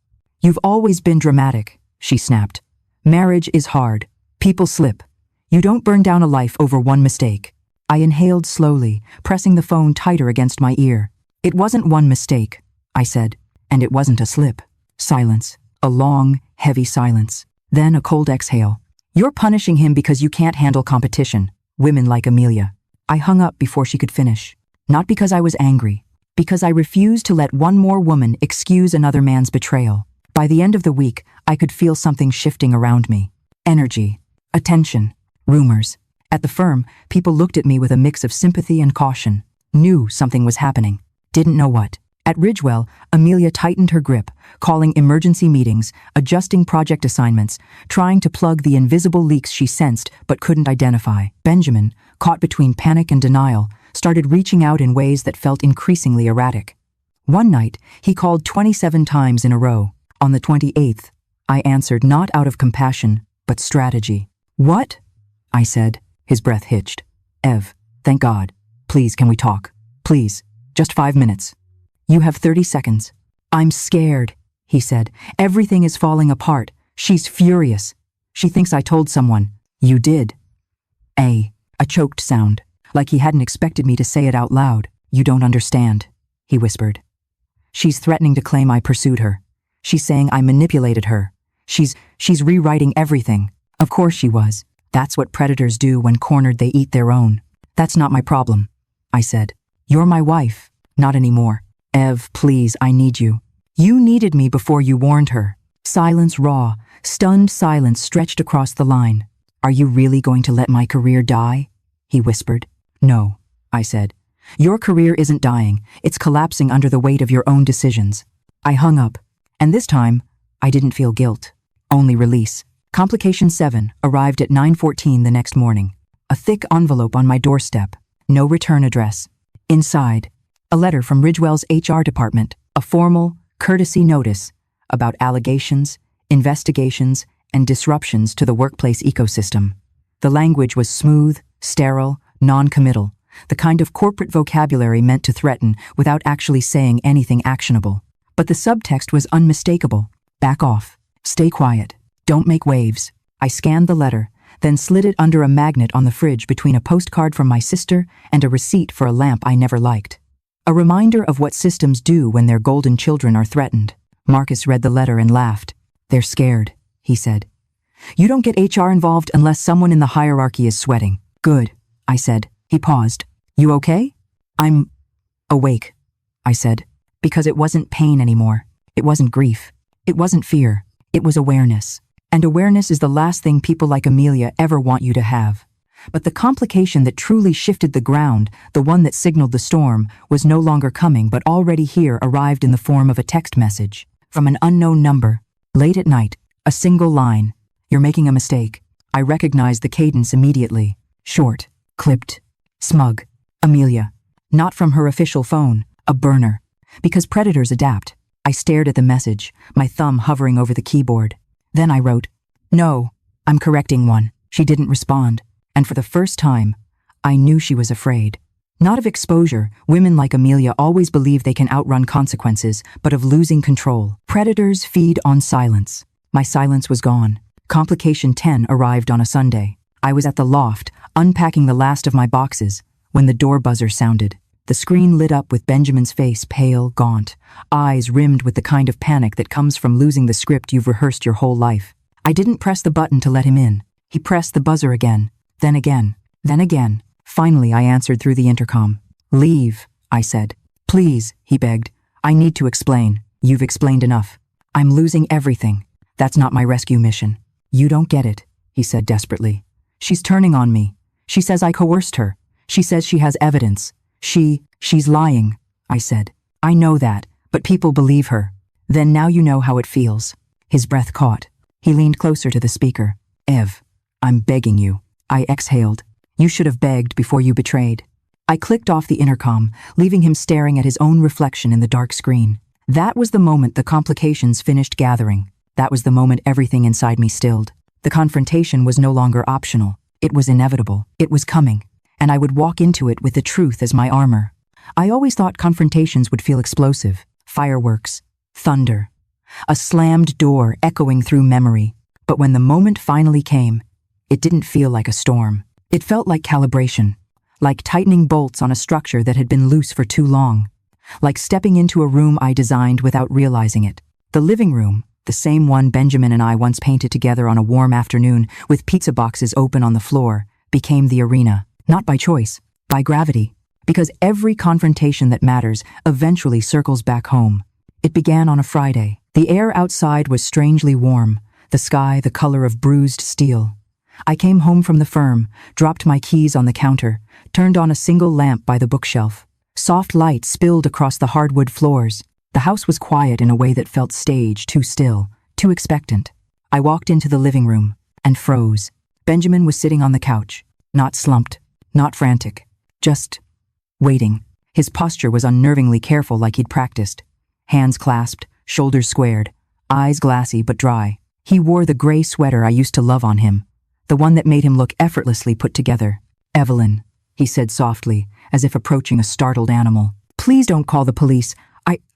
"You've always been dramatic," she snapped. "Marriage is hard. People slip. You don't burn down a life over one mistake." I inhaled slowly, pressing the phone tighter against my ear. "It wasn't one mistake," I said, "and it wasn't a slip." Silence. A long, heavy silence. Then a cold exhale. "You're punishing him because you can't handle competition. Women like Amelia." I hung up before she could finish. Not because I was angry. Because I refused to let one more woman excuse another man's betrayal. By the end of the week, I could feel something shifting around me. Energy. Attention. Rumors. At the firm, people looked at me with a mix of sympathy and caution. Knew something was happening. Didn't know what. At Ridgewell, Amelia tightened her grip, calling emergency meetings, adjusting project assignments, trying to plug the invisible leaks she sensed but couldn't identify. Benjamin, caught between panic and denial, started reaching out in ways that felt increasingly erratic. One night, he called 27 times in a row. On the 28th, I answered not out of compassion, but strategy. "What?" I said. His breath hitched. "Ev, thank God. Please, can we talk? Please, just 5 minutes." "You have 30 seconds. "I'm scared," he said. "Everything is falling apart. She's furious. She thinks I told someone." "You did." A choked sound, like he hadn't expected me to say it out loud. "You don't understand," he whispered. "She's threatening to claim I pursued her. She's saying I manipulated her. She's rewriting everything." Of course she was. That's what predators do when cornered, they eat their own. "That's not my problem," I said. "You're my wife." "Not anymore." "Ev, please, I need you." "You needed me before you warned her." Silence, raw, stunned silence stretched across the line. "Are you really going to let my career die?" he whispered. "No," I said. "Your career isn't dying. It's collapsing under the weight of your own decisions." I hung up, and this time, I didn't feel guilt, only release. Complication 7 arrived at 9:14 the next morning. A thick envelope on my doorstep. No return address. Inside, a letter from Ridgewell's HR department, a formal, courtesy notice about allegations, investigations, and disruptions to the workplace ecosystem. The language was smooth, sterile, non-committal, the kind of corporate vocabulary meant to threaten without actually saying anything actionable. But the subtext was unmistakable. "Back off. Stay quiet. Don't make waves." I scanned the letter, then slid it under a magnet on the fridge between a postcard from my sister and a receipt for a lamp I never liked. A reminder of what systems do when their golden children are threatened. Marcus read the letter and laughed. "They're scared," he said. "You don't get HR involved unless someone in the hierarchy is sweating." "Good," I said. He paused. "You okay?" "I'm awake," I said, because it wasn't pain anymore. It wasn't grief. It wasn't fear. It was awareness. And awareness is the last thing people like Amelia ever want you to have. But the complication that truly shifted the ground, the one that signaled the storm, was no longer coming but already here, arrived in the form of a text message from an unknown number. Late at night, a single line. "You're making a mistake." I recognized the cadence immediately. Short, clipped, smug. Amelia. Not from her official phone. A burner. Because predators adapt. I stared at the message, my thumb hovering over the keyboard. Then I wrote, "No, I'm correcting one." She didn't respond, and for the first time, I knew she was afraid. Not of exposure, women like Amelia always believe they can outrun consequences, but of losing control. Predators feed on silence. My silence was gone. Complication 10 arrived on a Sunday. I was at the loft, unpacking the last of my boxes, when the door buzzer sounded. The screen lit up with Benjamin's face pale, gaunt, eyes rimmed with the kind of panic that comes from losing the script you've rehearsed your whole life. I didn't press the button to let him in. He pressed the buzzer again, then again, then again. Finally, I answered through the intercom. "Leave," I said. "Please," he begged. "I need to explain. You've explained enough. I'm losing everything. That's not my rescue mission." "You don't get it," he said desperately. "She's turning on me. She says I coerced her. She says she has evidence. She's lying," I said. "I know that, but people believe her." "Then now you know how it feels." His breath caught. He leaned closer to the speaker. "Ev, I'm begging you." I exhaled. "You should have begged before you betrayed." I clicked off the intercom, leaving him staring at his own reflection in the dark screen. That was the moment the complications finished gathering. That was the moment everything inside me stilled. The confrontation was no longer optional. It was inevitable. It was coming. And I would walk into it with the truth as my armor. I always thought confrontations would feel explosive. Fireworks. Thunder. A slammed door echoing through memory. But when the moment finally came, it didn't feel like a storm. It felt like calibration. Like tightening bolts on a structure that had been loose for too long. Like stepping into a room I designed without realizing it. The living room, the same one Benjamin and I once painted together on a warm afternoon with pizza boxes open on the floor, became the arena. Not by choice, by gravity. Because every confrontation that matters eventually circles back home. It began on a Friday. The air outside was strangely warm, the sky the color of bruised steel. I came home from the firm, dropped my keys on the counter, turned on a single lamp by the bookshelf. Soft light spilled across the hardwood floors. The house was quiet in a way that felt staged, too still, too expectant. I walked into the living room and froze. Benjamin was sitting on the couch, not slumped, not frantic, just waiting. His posture was unnervingly careful, like he'd practiced. Hands clasped, shoulders squared, eyes glassy but dry. He wore the gray sweater I used to love on him, the one that made him look effortlessly put together. "Evelyn," he said softly, as if approaching a startled animal. "Please don't call the police.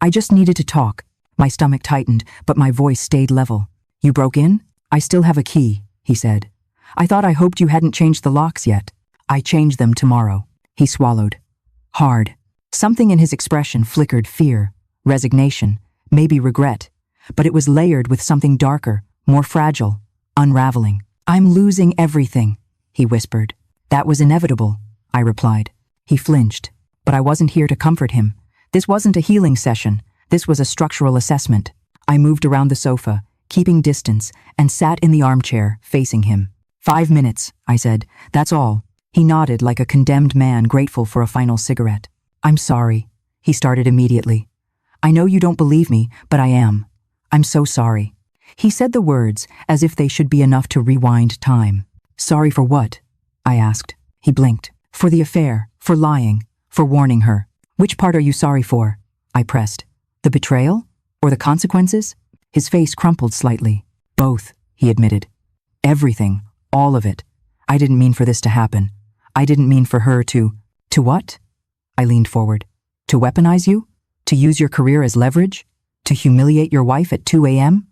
I just needed to talk." My stomach tightened, but my voice stayed level. "You broke in? I still have a key," he said. "I thought I hoped you hadn't changed the locks yet." "I change them tomorrow." He swallowed. Hard. Something in his expression flickered fear, resignation, maybe regret. But it was layered with something darker, more fragile, unraveling. "I'm losing everything," he whispered. "That was inevitable," I replied. He flinched. But I wasn't here to comfort him. This wasn't a healing session. This was a structural assessment. I moved around the sofa, keeping distance, and sat in the armchair, facing him. "5 minutes," I said. "That's all." He nodded like a condemned man grateful for a final cigarette. "I'm sorry," he started immediately. "I know you don't believe me, but I am. I'm so sorry." He said the words as if they should be enough to rewind time. "Sorry for what?" I asked. He blinked. "For the affair, for lying, for warning her." "Which part are you sorry for?" I pressed. "The betrayal? Or the consequences?" His face crumpled slightly. "Both," he admitted. "Everything, all of it. I didn't mean for this to happen. I didn't mean for her to..." "To what?" I leaned forward. "To weaponize you? To use your career as leverage? To humiliate your wife at 2 a.m.?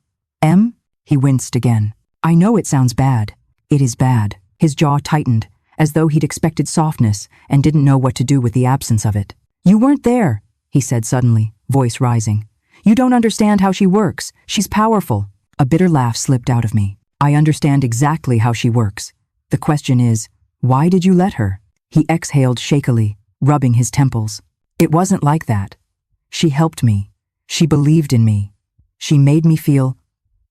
He winced again. "I know it sounds bad. It is bad." His jaw tightened, as though he'd expected softness and didn't know what to do with the absence of it. "You weren't there," he said suddenly, voice rising. "You don't understand how she works. She's powerful." A bitter laugh slipped out of me. "I understand exactly how she works. The question is, why did you let her?" He exhaled shakily, rubbing his temples. "It wasn't like that. She helped me. She believed in me. She made me feel..."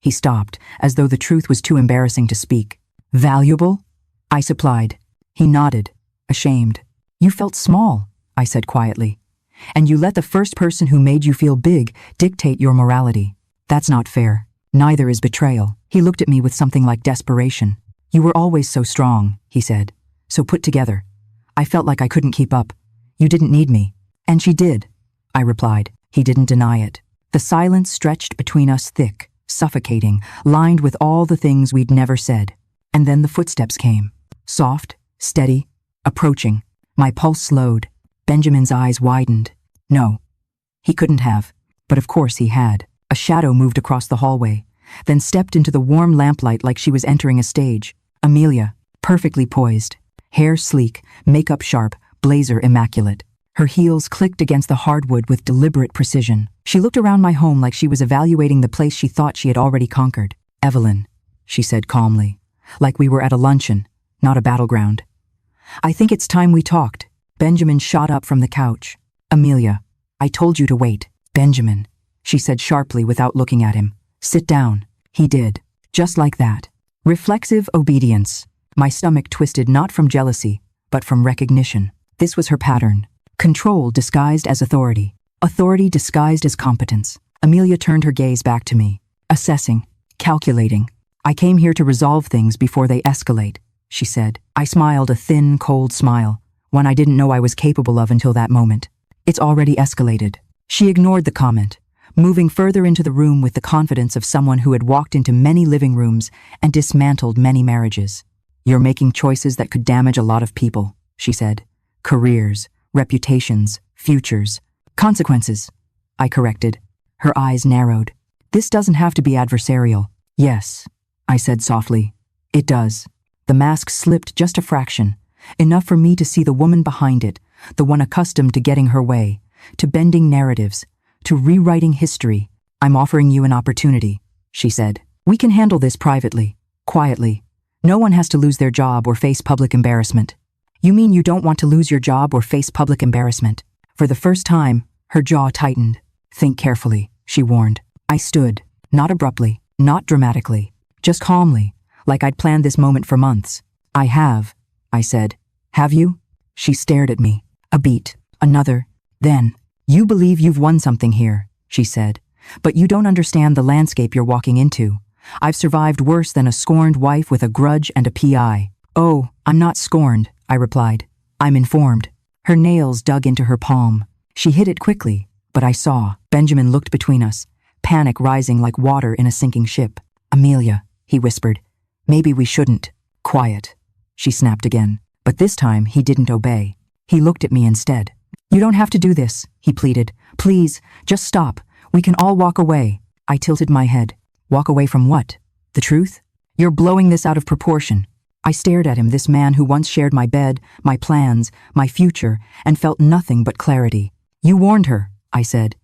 He stopped, as though the truth was too embarrassing to speak. "Valuable?" I supplied. He nodded, ashamed. "You felt small," I said quietly. "And you let the first person who made you feel big dictate your morality. That's not fair. Neither is betrayal." He looked at me with something like desperation. "You were always so strong," he said. "So put together. I felt like I couldn't keep up. You didn't need me." And she did. I replied. He didn't deny it. The silence stretched between us thick, suffocating, lined with all the things we'd never said. And then the footsteps came. Soft, steady, approaching. My pulse slowed. Benjamin's eyes widened. No. He couldn't have. But of course he had. A shadow moved across the hallway, then stepped into the warm lamplight like she was entering a stage. Amelia, perfectly poised. Hair sleek, makeup sharp, blazer immaculate. Her heels clicked against the hardwood with deliberate precision. She looked around my home like she was evaluating the place she thought she had already conquered. Evelyn, she said calmly, like we were at a luncheon, not a battleground. I think it's time we talked. Benjamin shot up from the couch. Amelia, I told you to wait. Benjamin, she said sharply without looking at him. Sit down. He did. Just like that. Reflexive obedience. My stomach twisted not from jealousy, but from recognition. This was her pattern. Control disguised as authority. Authority disguised as competence. Amelia turned her gaze back to me. Assessing. Calculating. I came here to resolve things before they escalate, she said. I smiled a thin, cold smile, one I didn't know I was capable of until that moment. It's already escalated. She ignored the comment, moving further into the room with the confidence of someone who had walked into many living rooms and dismantled many marriages. You're making choices that could damage a lot of people, she said. Careers, reputations, futures, consequences, I corrected. Her eyes narrowed. This doesn't have to be adversarial. Yes, I said softly. It does. The mask slipped just a fraction, enough for me to see the woman behind it, the one accustomed to getting her way, to bending narratives, to rewriting history. I'm offering you an opportunity, she said. We can handle this privately, quietly. No one has to lose their job or face public embarrassment. You mean you don't want to lose your job or face public embarrassment? For the first time, her jaw tightened. Think carefully, she warned. I stood, not abruptly, not dramatically, just calmly, like I'd planned this moment for months. I have, I said. Have you? She stared at me. A beat, another, then. You believe you've won something here, she said, but you don't understand the landscape you're walking into. I've survived worse than a scorned wife with a grudge and a PI. Oh, I'm not scorned, I replied. I'm informed. Her nails dug into her palm. She hit it quickly, but I saw. Benjamin looked between us, panic rising like water in a sinking ship. Amelia, he whispered. Maybe we shouldn't. Quiet. She snapped again, but this time he didn't obey. He looked at me instead. You don't have to do this, he pleaded. Please, just stop. We can all walk away. I tilted my head. Walk away from what? The truth? You're blowing this out of proportion. I stared at him, this man who once shared my bed, my plans, my future, and felt nothing but clarity. You warned her, I said.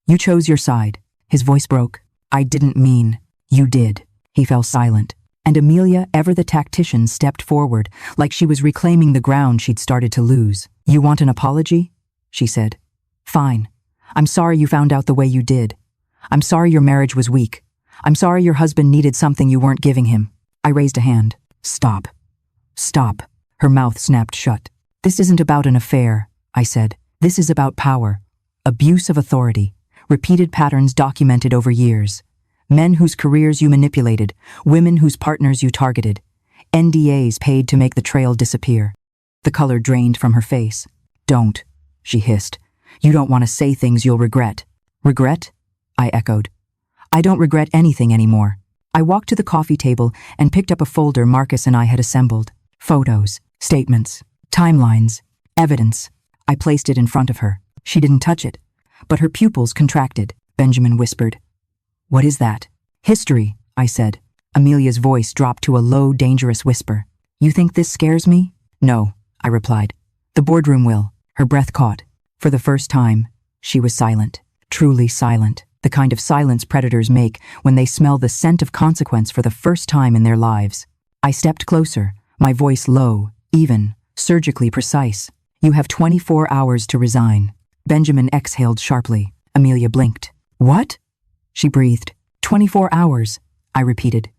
You chose your side. His voice broke. I didn't mean. You did. He fell silent. And Amelia, ever the tactician, stepped forward, like she was reclaiming the ground she'd started to lose. You want an apology? She said. Fine. I'm sorry you found out the way you did. I'm sorry your marriage was weak. I'm sorry your husband needed something you weren't giving him. I raised a hand. Stop. Stop. Her mouth snapped shut. This isn't about an affair, I said. This is about power. Abuse of authority. Repeated patterns documented over years. Men whose careers you manipulated. Women whose partners you targeted. NDAs paid to make the trail disappear. The color drained from her face. Don't, she hissed. You don't want to say things you'll regret. Regret? I echoed. I don't regret anything anymore. I walked to the coffee table and picked up a folder Marcus and I had assembled. Photos, statements, timelines, evidence. I placed it in front of her. She didn't touch it, but her pupils contracted. Benjamin whispered. What is that? History, I said. Amelia's voice dropped to a low, dangerous whisper. You think this scares me? No, I replied. The boardroom will. Her breath caught. For the first time, she was silent. Truly silent. The kind of silence predators make when they smell the scent of consequence for the first time in their lives. I stepped closer, my voice low, even, surgically precise. You have 24 hours to resign. Benjamin exhaled sharply. Amelia blinked. What? She breathed. 24 hours, I repeated.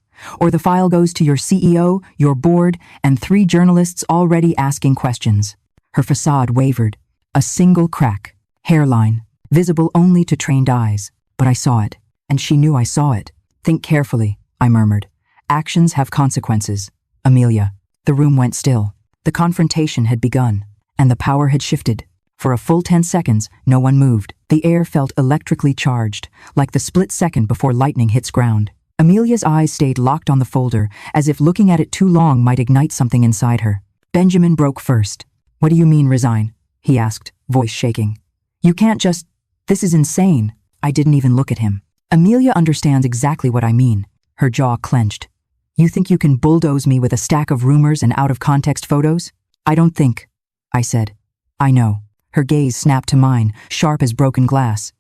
Or the file goes to your CEO, your board, and 3 journalists already asking questions. Her facade wavered. A single crack. Hairline. Visible only to trained eyes. But I saw it, and she knew I saw it. Think carefully, I murmured. Actions have consequences. Amelia. The room went still. The confrontation had begun, and the power had shifted. For a full 10 seconds, no one moved. The air felt electrically charged, like the split second before lightning hits ground. Amelia's eyes stayed locked on the folder, as if looking at it too long might ignite something inside her. Benjamin broke first. "What do you mean, resign?" he asked, voice shaking. "You can't just... This is insane." I didn't even look at him. Amelia understands exactly what I mean. Her jaw clenched. "You think you can bulldoze me with a stack of rumors and out-of-context photos?" "I don't think," I said. "I know." Her gaze snapped to mine, sharp as broken glass.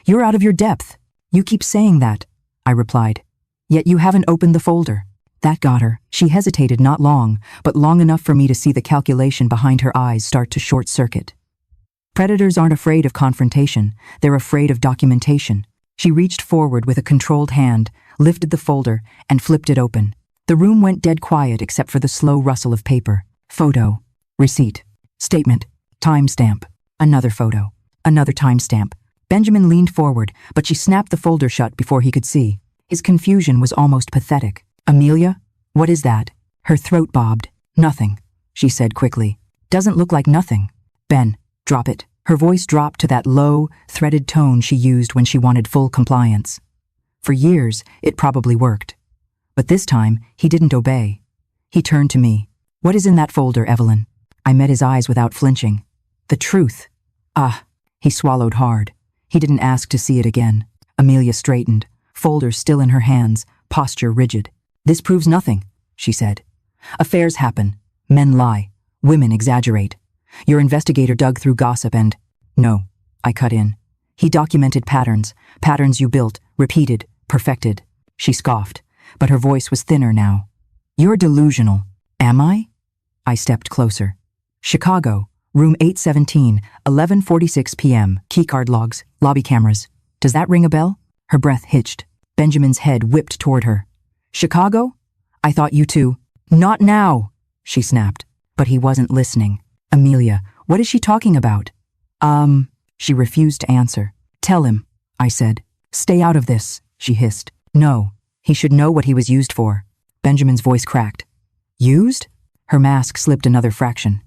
"You're out of your depth. You keep saying that," I replied. "Yet you haven't opened the folder." That got her. She hesitated not long, but long enough for me to see the calculation behind her eyes start to short-circuit. Predators aren't afraid of confrontation. They're afraid of documentation. She reached forward with a controlled hand, lifted the folder, and flipped it open. The room went dead quiet except for the slow rustle of paper. Photo. Receipt. Statement. Timestamp. Another photo. Another timestamp. Benjamin leaned forward, but she snapped the folder shut before he could see. His confusion was almost pathetic. "Amelia? What is that?" Her throat bobbed. "Nothing," she said quickly. "Doesn't look like nothing." "Ben, drop it." Her voice dropped to that low, threaded tone she used when she wanted full compliance. For years, it probably worked. But this time, he didn't obey. He turned to me. "What is in that folder, Evelyn?" I met his eyes without flinching. "The truth." "Ah." He swallowed hard. He didn't ask to see it again. Amelia straightened, folder still in her hands, posture rigid. "This proves nothing," she said. "Affairs happen. Men lie. Women exaggerate. Your investigator dug through gossip and—" "No," I cut in. "He documented patterns you built, repeated, perfected." She scoffed, but her voice was thinner now. "You're delusional." "Am I?" I stepped closer. "Chicago, room 817, 11:46 p.m., keycard logs, lobby cameras. Does that ring a bell?" Her breath hitched. Benjamin's head whipped toward her. "Chicago? I thought you two—" "Not now," she snapped. But he wasn't listening. "Amelia, what is she talking about?" She refused to answer. "Tell him," I said. "Stay out of this," she hissed. "No, he should know what he was used for." Benjamin's voice cracked. "Used?" Her mask slipped another fraction.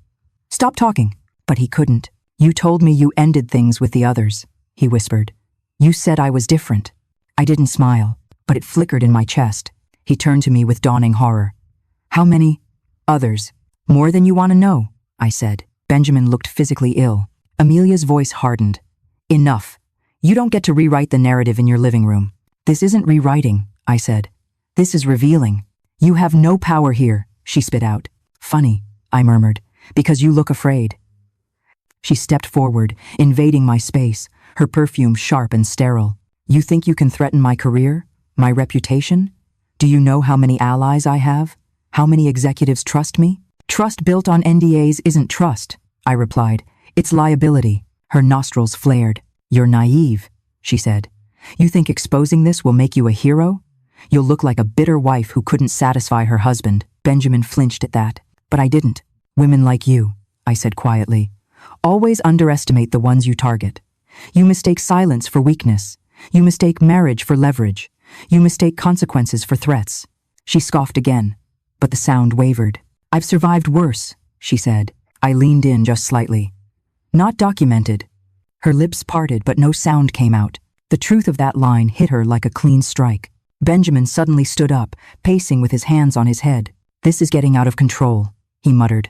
"Stop talking." But he couldn't. "You told me you ended things with the others," he whispered. "You said I was different." I didn't smile, but it flickered in my chest. He turned to me with dawning horror. "How many others?" "More than you want to know," I said. Benjamin looked physically ill. Amelia's voice hardened. "Enough. You don't get to rewrite the narrative in your living room." "This isn't rewriting," I said. "This is revealing." "You have no power here," she spit out. "Funny," I murmured, "because you look afraid." She stepped forward, invading my space, her perfume sharp and sterile. "You think you can threaten my career? My reputation? Do you know how many allies I have? How many executives trust me?" "Trust built on NDAs isn't trust," I replied. "It's liability." Her nostrils flared. "You're naive," she said. "You think exposing this will make you a hero? You'll look like a bitter wife who couldn't satisfy her husband." Benjamin flinched at that. "But I didn't." "Women like you," I said quietly, "always underestimate the ones you target. You mistake silence for weakness. You mistake marriage for leverage. You mistake consequences for threats." She scoffed again, but the sound wavered. "I've survived worse," she said. I leaned in just slightly. "Not documented." Her lips parted, but no sound came out. The truth of that line hit her like a clean strike. Benjamin suddenly stood up, pacing with his hands on his head. "This is getting out of control," he muttered.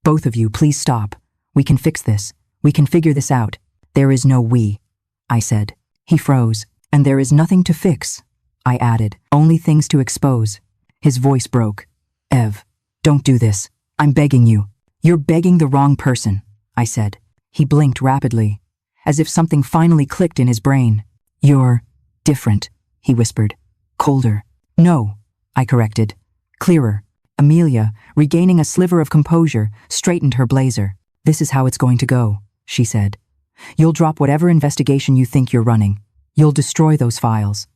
"Both of you, please stop. We can fix this. We can figure this out." "There is no we," I said. He froze. "And there is nothing to fix," I added. "Only things to expose." His voice broke. "Ev, don't do this. I'm begging you." "You're begging the wrong person," I said. He blinked rapidly, as if something finally clicked in his brain. "You're different," he whispered. "Colder." "No," I corrected. "Clearer." Amelia, regaining a sliver of composure, straightened her blazer. "This is how it's going to go," she said. "You'll drop whatever investigation you think you're running. You'll destroy those files.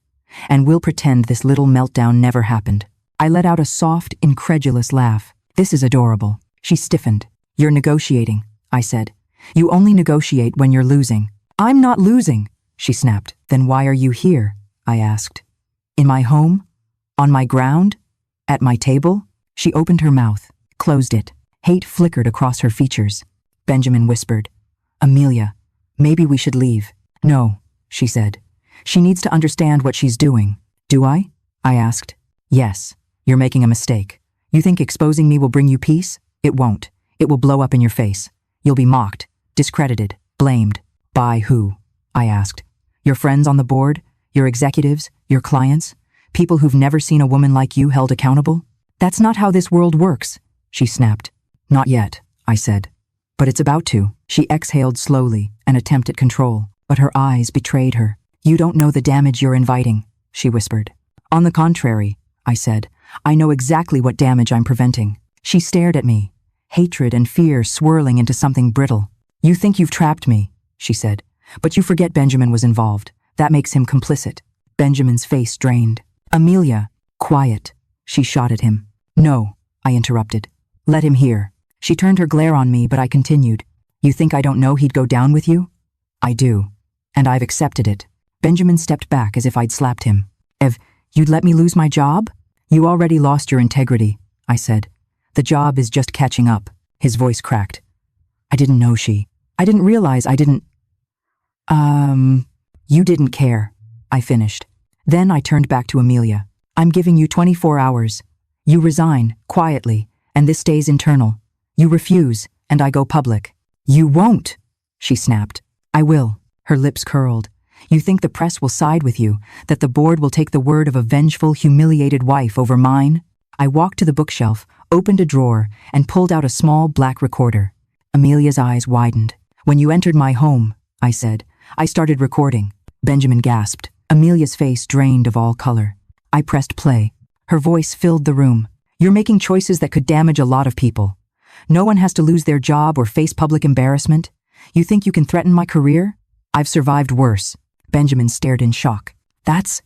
And we'll pretend this little meltdown never happened." I let out a soft, incredulous laugh. "This is adorable." She stiffened. "You're negotiating," I said. "You only negotiate when you're losing." "I'm not losing," she snapped. "Then why are you here?" I asked. "In my home? On my ground? At my table?" She opened her mouth, closed it. Hate flickered across her features. Benjamin whispered, "Amelia, maybe we should leave." No, she said. She needs to understand what she's doing. Do I? I asked. Yes. You're making a mistake. You think exposing me will bring you peace? It won't. It will blow up in your face. You'll be mocked, discredited, blamed. By who? I asked. Your friends on the board? Your executives? Your clients? People who've never seen a woman like you held accountable? That's not how this world works, she snapped. Not yet, I said. But it's about to. She exhaled slowly, an attempt at control, but her eyes betrayed her. You don't know the damage you're inviting, she whispered. On the contrary, I said. I know exactly what damage I'm preventing. She stared at me, hatred and fear swirling into something brittle. You think you've trapped me, she said, but you forget Benjamin was involved. That makes him complicit. Benjamin's face drained. Amelia, quiet, she shot at him. No, I interrupted. Let him hear. She turned her glare on me, but I continued. You think I don't know he'd go down with you? I do. And I've accepted it. Benjamin stepped back as if I'd slapped him. Ev, you'd let me lose my job? You already lost your integrity, I said. The job is just catching up. His voice cracked. I didn't know I didn't realize I didn't. You didn't care, I finished. Then I turned back to Amelia. I'm giving you 24 hours. You resign, quietly, and this stays internal. You refuse, and I go public. You won't, she snapped. I will. Her lips curled. You think the press will side with you, that the board will take the word of a vengeful, humiliated wife over mine? I walked to the bookshelf, opened a drawer, and pulled out a small black recorder. Amelia's eyes widened. When you entered my home, I said, I started recording. Benjamin gasped. Amelia's face drained of all color. I pressed play. Her voice filled the room. You're making choices that could damage a lot of people. No one has to lose their job or face public embarrassment. You think you can threaten my career? I've survived worse. Benjamin stared in shock. That's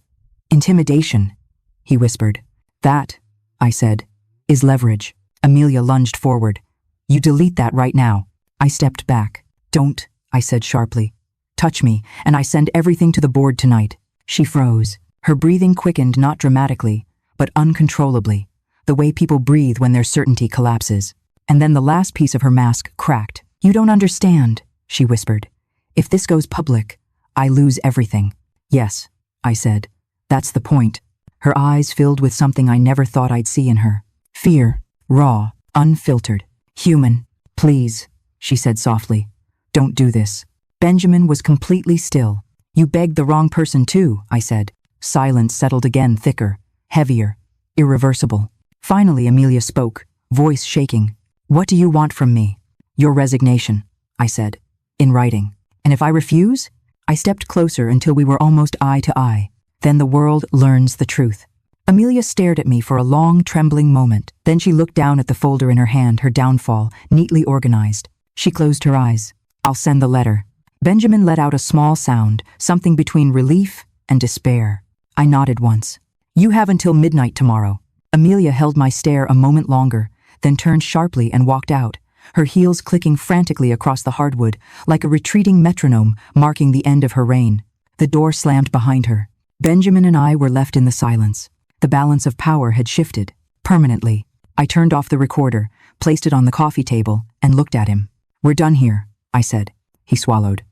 intimidation, he whispered. That, I said, is leverage. Amelia lunged forward. You delete that right now. I stepped back. Don't, I said sharply. Touch me, and I send everything to the board tonight. She froze. Her breathing quickened not dramatically, but uncontrollably, the way people breathe when their certainty collapses. And then the last piece of her mask cracked. You don't understand, she whispered. If this goes public, I lose everything. Yes, I said. That's the point. Her eyes filled with something I never thought I'd see in her. Fear, raw, unfiltered, human. Please, she said softly. Don't do this. Benjamin was completely still. You begged the wrong person too, I said. Silence settled again, thicker, heavier, irreversible. Finally, Amelia spoke, voice shaking. What do you want from me? Your resignation, I said, in writing. And if I refuse? I stepped closer until we were almost eye to eye. Then the world learns the truth. Amelia stared at me for a long, trembling moment. Then she looked down at the folder in her hand, her downfall, neatly organized. She closed her eyes. I'll send the letter. Benjamin let out a small sound, something between relief and despair. I nodded once. You have until midnight tomorrow. Amelia held my stare a moment longer, then turned sharply and walked out, her heels clicking frantically across the hardwood, like a retreating metronome marking the end of her reign. The door slammed behind her. Benjamin and I were left in the silence. The balance of power had shifted, permanently. I turned off the recorder, placed it on the coffee table, and looked at him. We're done here, I said. He swallowed.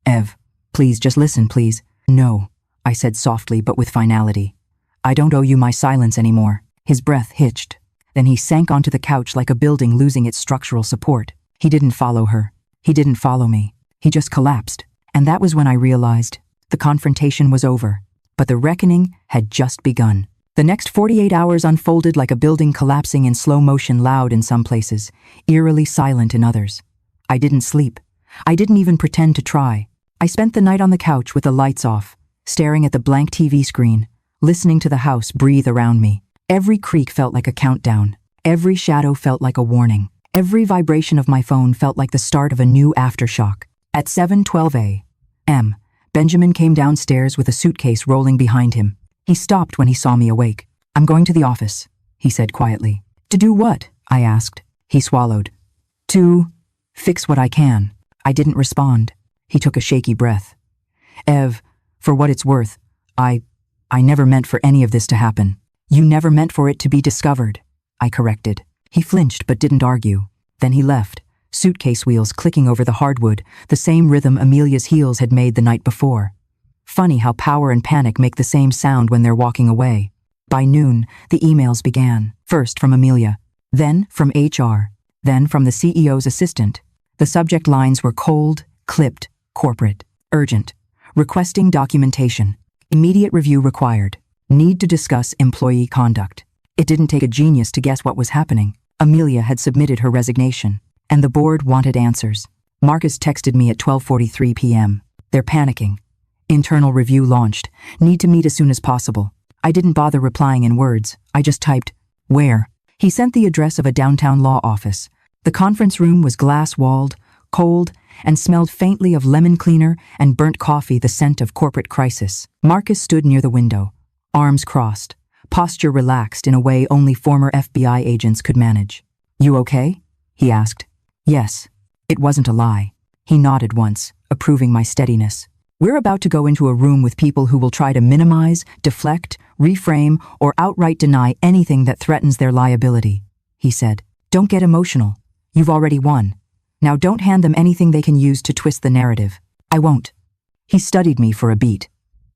Ev, please, just listen, please. No, I said softly but with finality. I don't owe you my silence anymore. His breath hitched. Then he sank onto the couch like a building losing its structural support. He didn't follow her. He didn't follow me. He just collapsed. And that was when I realized the confrontation was over. But the reckoning had just begun. The next 48 hours unfolded like a building collapsing in slow motion, loud in some places, eerily silent in others. I didn't sleep. I didn't even pretend to try. I spent the night on the couch with the lights off, staring at the blank TV screen, listening to the house breathe around me. Every creak felt like a countdown. Every shadow felt like a warning. Every vibration of my phone felt like the start of a new aftershock. At 7:12 a.m., Benjamin came downstairs with a suitcase rolling behind him. He stopped when he saw me awake. I'm going to the office, he said quietly. To do what? I asked. He swallowed. To fix what I can. I didn't respond. He took a shaky breath. Ev, for what it's worth, I never meant for any of this to happen. You never meant for it to be discovered, I corrected. He flinched but didn't argue. Then he left, suitcase wheels clicking over the hardwood, the same rhythm Amelia's heels had made the night before. Funny how power and panic make the same sound when they're walking away. By noon, the emails began, first from Amelia, then from HR, then from the CEO's assistant. The subject lines were cold, clipped, corporate, urgent, requesting documentation, immediate review required, need to discuss employee conduct. It didn't take a genius to guess what was happening. Amelia had submitted her resignation, and the board wanted answers. Marcus texted me at 12:43 p.m. They're panicking. Internal review launched. Need to meet as soon as possible. I didn't bother replying in words. I just typed, "Where?" He sent the address of a downtown law office. The conference room was glass-walled, cold, and smelled faintly of lemon cleaner and burnt coffee, the scent of corporate crisis. Marcus stood near the window, arms crossed, posture relaxed in a way only former FBI agents could manage. "You okay?" he asked. "Yes." It wasn't a lie. He nodded once, approving my steadiness. "We're about to go into a room with people who will try to minimize, deflect, reframe, or outright deny anything that threatens their liability," he said. "Don't get emotional. You've already won. Now don't hand them anything they can use to twist the narrative." "I won't." He studied me for a beat.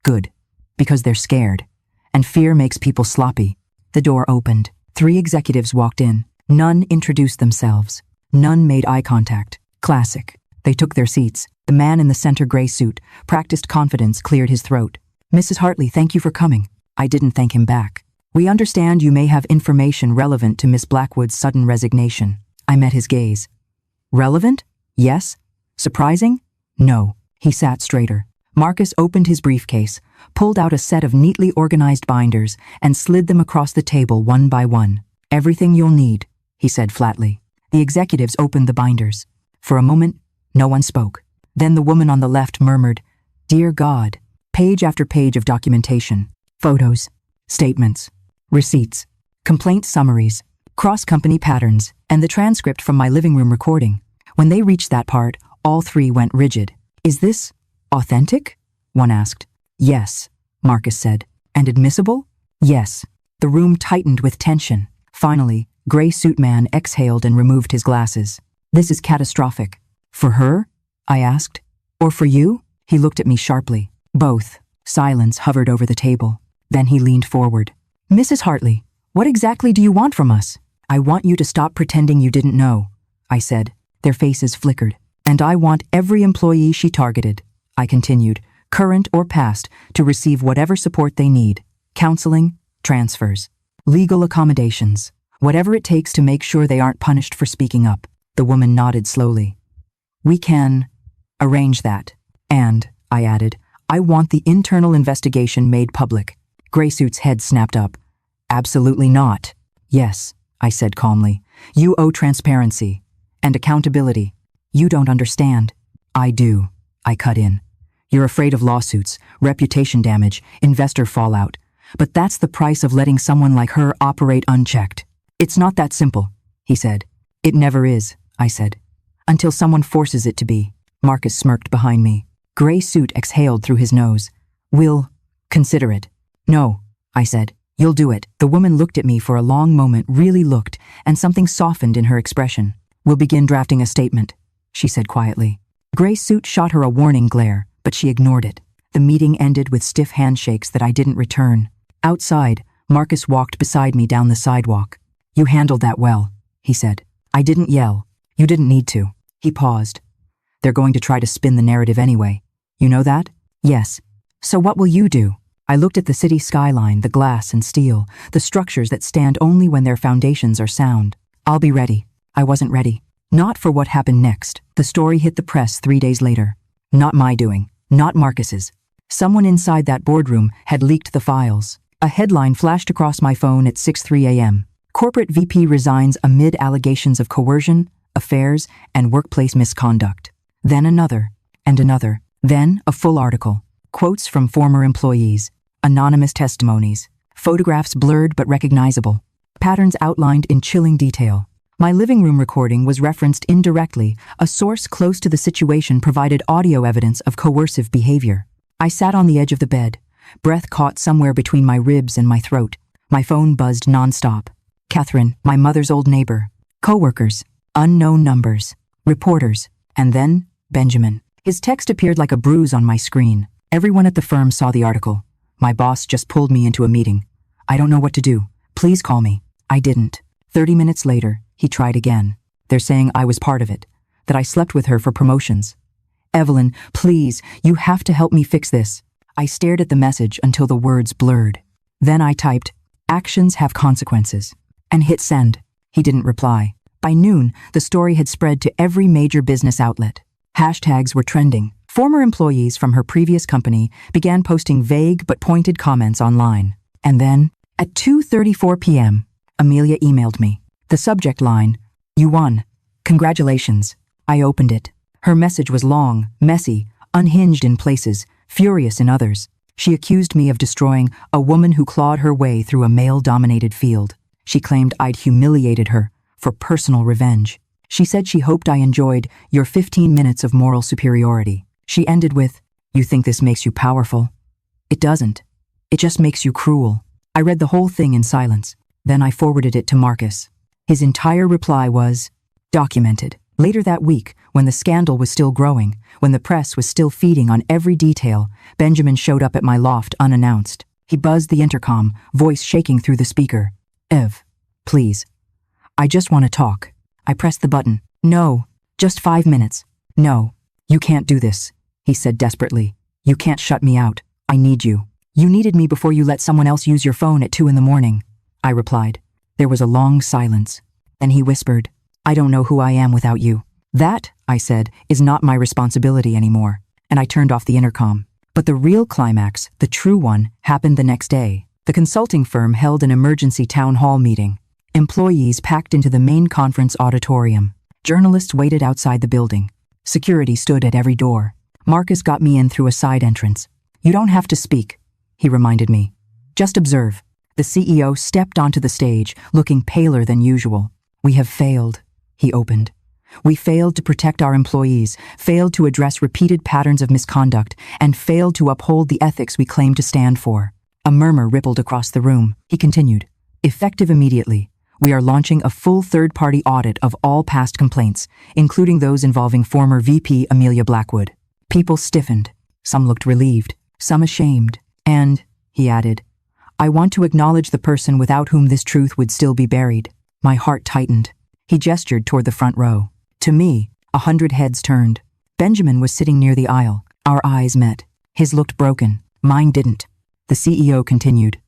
"Good. Because they're scared. And fear makes people sloppy." The door opened. 3 executives walked in. None introduced themselves. None made eye contact. Classic. They took their seats. The man in the center gray suit, practiced confidence, cleared his throat. "Mrs. Hartley, thank you for coming." I didn't thank him back. "We understand you may have information relevant to Miss Blackwood's sudden resignation." I met his gaze. "Relevant? Yes. Surprising? No." He sat straighter. Marcus opened his briefcase, pulled out a set of neatly organized binders, and slid them across the table one by one. "Everything you'll need," he said flatly. The executives opened the binders. For a moment, no one spoke. Then the woman on the left murmured, "Dear God." Page after page of documentation. Photos, statements, receipts, complaint summaries, cross-company patterns, and the transcript from my living room recording. When they reached that part, all 3 went rigid. "Is this authentic?" one asked. "Yes," Marcus said. "And admissible?" "Yes." The room tightened with tension. Finally, gray suit man exhaled and removed his glasses. "This is catastrophic." "For her?" I asked. "Or for you?" He looked at me sharply. "Both." Silence hovered over the table. Then he leaned forward. "Mrs. Hartley, what exactly do you want from us?" "I want you to stop pretending you didn't know," I said. Their faces flickered. "And I want every employee she targeted," I continued, "current or past, to receive whatever support they need. Counseling, transfers, legal accommodations, whatever it takes to make sure they aren't punished for speaking up." The woman nodded slowly. "We can arrange that. And," I added, "I want the internal investigation made public." Graysuit's head snapped up. "Absolutely not." "Yes," I said calmly. "You owe transparency and accountability." "You don't understand." "I do," I cut in. "You're afraid of lawsuits, reputation damage, investor fallout. But that's the price of letting someone like her operate unchecked." "It's not that simple," he said. "It never is," I said. "Until someone forces it to be." Marcus smirked behind me. Gray suit exhaled through his nose. "We'll consider it." "No," I said. "You'll do it." The woman looked at me for a long moment, really looked, and something softened in her expression. "We'll begin drafting a statement," she said quietly. Gray suit shot her a warning glare, but she ignored it. The meeting ended with stiff handshakes that I didn't return. Outside, Marcus walked beside me down the sidewalk. "You handled that well," he said. "I didn't yell. You didn't need to." He paused. "They're going to try to spin the narrative anyway. You know that?" "Yes." "So what will you do?" I looked at the city skyline, the glass and steel, the structures that stand only when their foundations are sound. "I'll be ready." I wasn't ready. Not for what happened next. The story hit the press 3 days later. Not my doing. Not Marcus's. Someone inside that boardroom had leaked the files. A headline flashed across my phone at 6:03 a.m. Corporate VP resigns amid allegations of coercion, affairs, and workplace misconduct. Then another, and another. Then a full article. Quotes from former employees. Anonymous testimonies. Photographs blurred but recognizable. Patterns outlined in chilling detail. My living room recording was referenced indirectly. A source close to the situation provided audio evidence of coercive behavior. I sat on the edge of the bed, breath caught somewhere between my ribs and my throat. My phone buzzed nonstop. Catherine, my mother's old neighbor. Coworkers. Unknown numbers. reporters, and then Benjamin. His text appeared like a bruise on my screen. Everyone at the firm saw the article. My boss just pulled me into a meeting. I don't know what to do. Please call me. I didn't. 30 minutes later, he tried again. They're saying I was part of it, that I slept with her for promotions. Evelyn, please, you have to help me fix this. I stared at the message until the words blurred. Then I typed, "Actions have consequences," and hit send. He didn't reply. By noon, the story had spread to every major business outlet. Hashtags were trending. Former employees from her previous company began posting vague but pointed comments online. And then, at 2:34 p.m., Amelia emailed me. The subject line, "You won. Congratulations." I opened it. Her message was long, messy, unhinged in places, furious in others. She accused me of destroying a woman who clawed her way through a male-dominated field. She claimed I'd humiliated her for personal revenge. She said she hoped I enjoyed your 15 minutes of moral superiority. She ended with, "You think this makes you powerful? It doesn't. It just makes you cruel." I read the whole thing in silence. Then I forwarded it to Marcus. His entire reply was, "Documented." Later that week, when the scandal was still growing, when the press was still feeding on every detail, Benjamin showed up at my loft unannounced. He buzzed the intercom, voice shaking through the speaker. "Ev, please. I just want to talk." I pressed the button. "No, just 5 minutes." "No, you can't do this," he said desperately. "You can't shut me out. I need you. You needed me before you let someone else use your phone at 2 in the morning." I replied. There was a long silence. Then he whispered, "I don't know who I am without you." "That," I said, "is not my responsibility anymore." And I turned off the intercom. But the real climax, the true one, happened the next day. The consulting firm held an emergency town hall meeting. Employees packed into the main conference auditorium. Journalists waited outside the building. Security stood at every door. Marcus got me in through a side entrance. "You don't have to speak," he reminded me. "Just observe." The CEO stepped onto the stage, looking paler than usual. "We have failed," he opened. "We failed to protect our employees, failed to address repeated patterns of misconduct, and failed to uphold the ethics we claim to stand for." A murmur rippled across the room. He continued, "Effective immediately, we are launching a full third-party audit of all past complaints, including those involving former VP Amelia Blackwood." People stiffened. Some looked relieved, some ashamed. "And," he added, "I want to acknowledge the person without whom this truth would still be buried." My heart tightened. He gestured toward the front row. To me, 100 heads turned. Benjamin was sitting near the aisle. Our eyes met. His looked broken. Mine didn't. The CEO continued,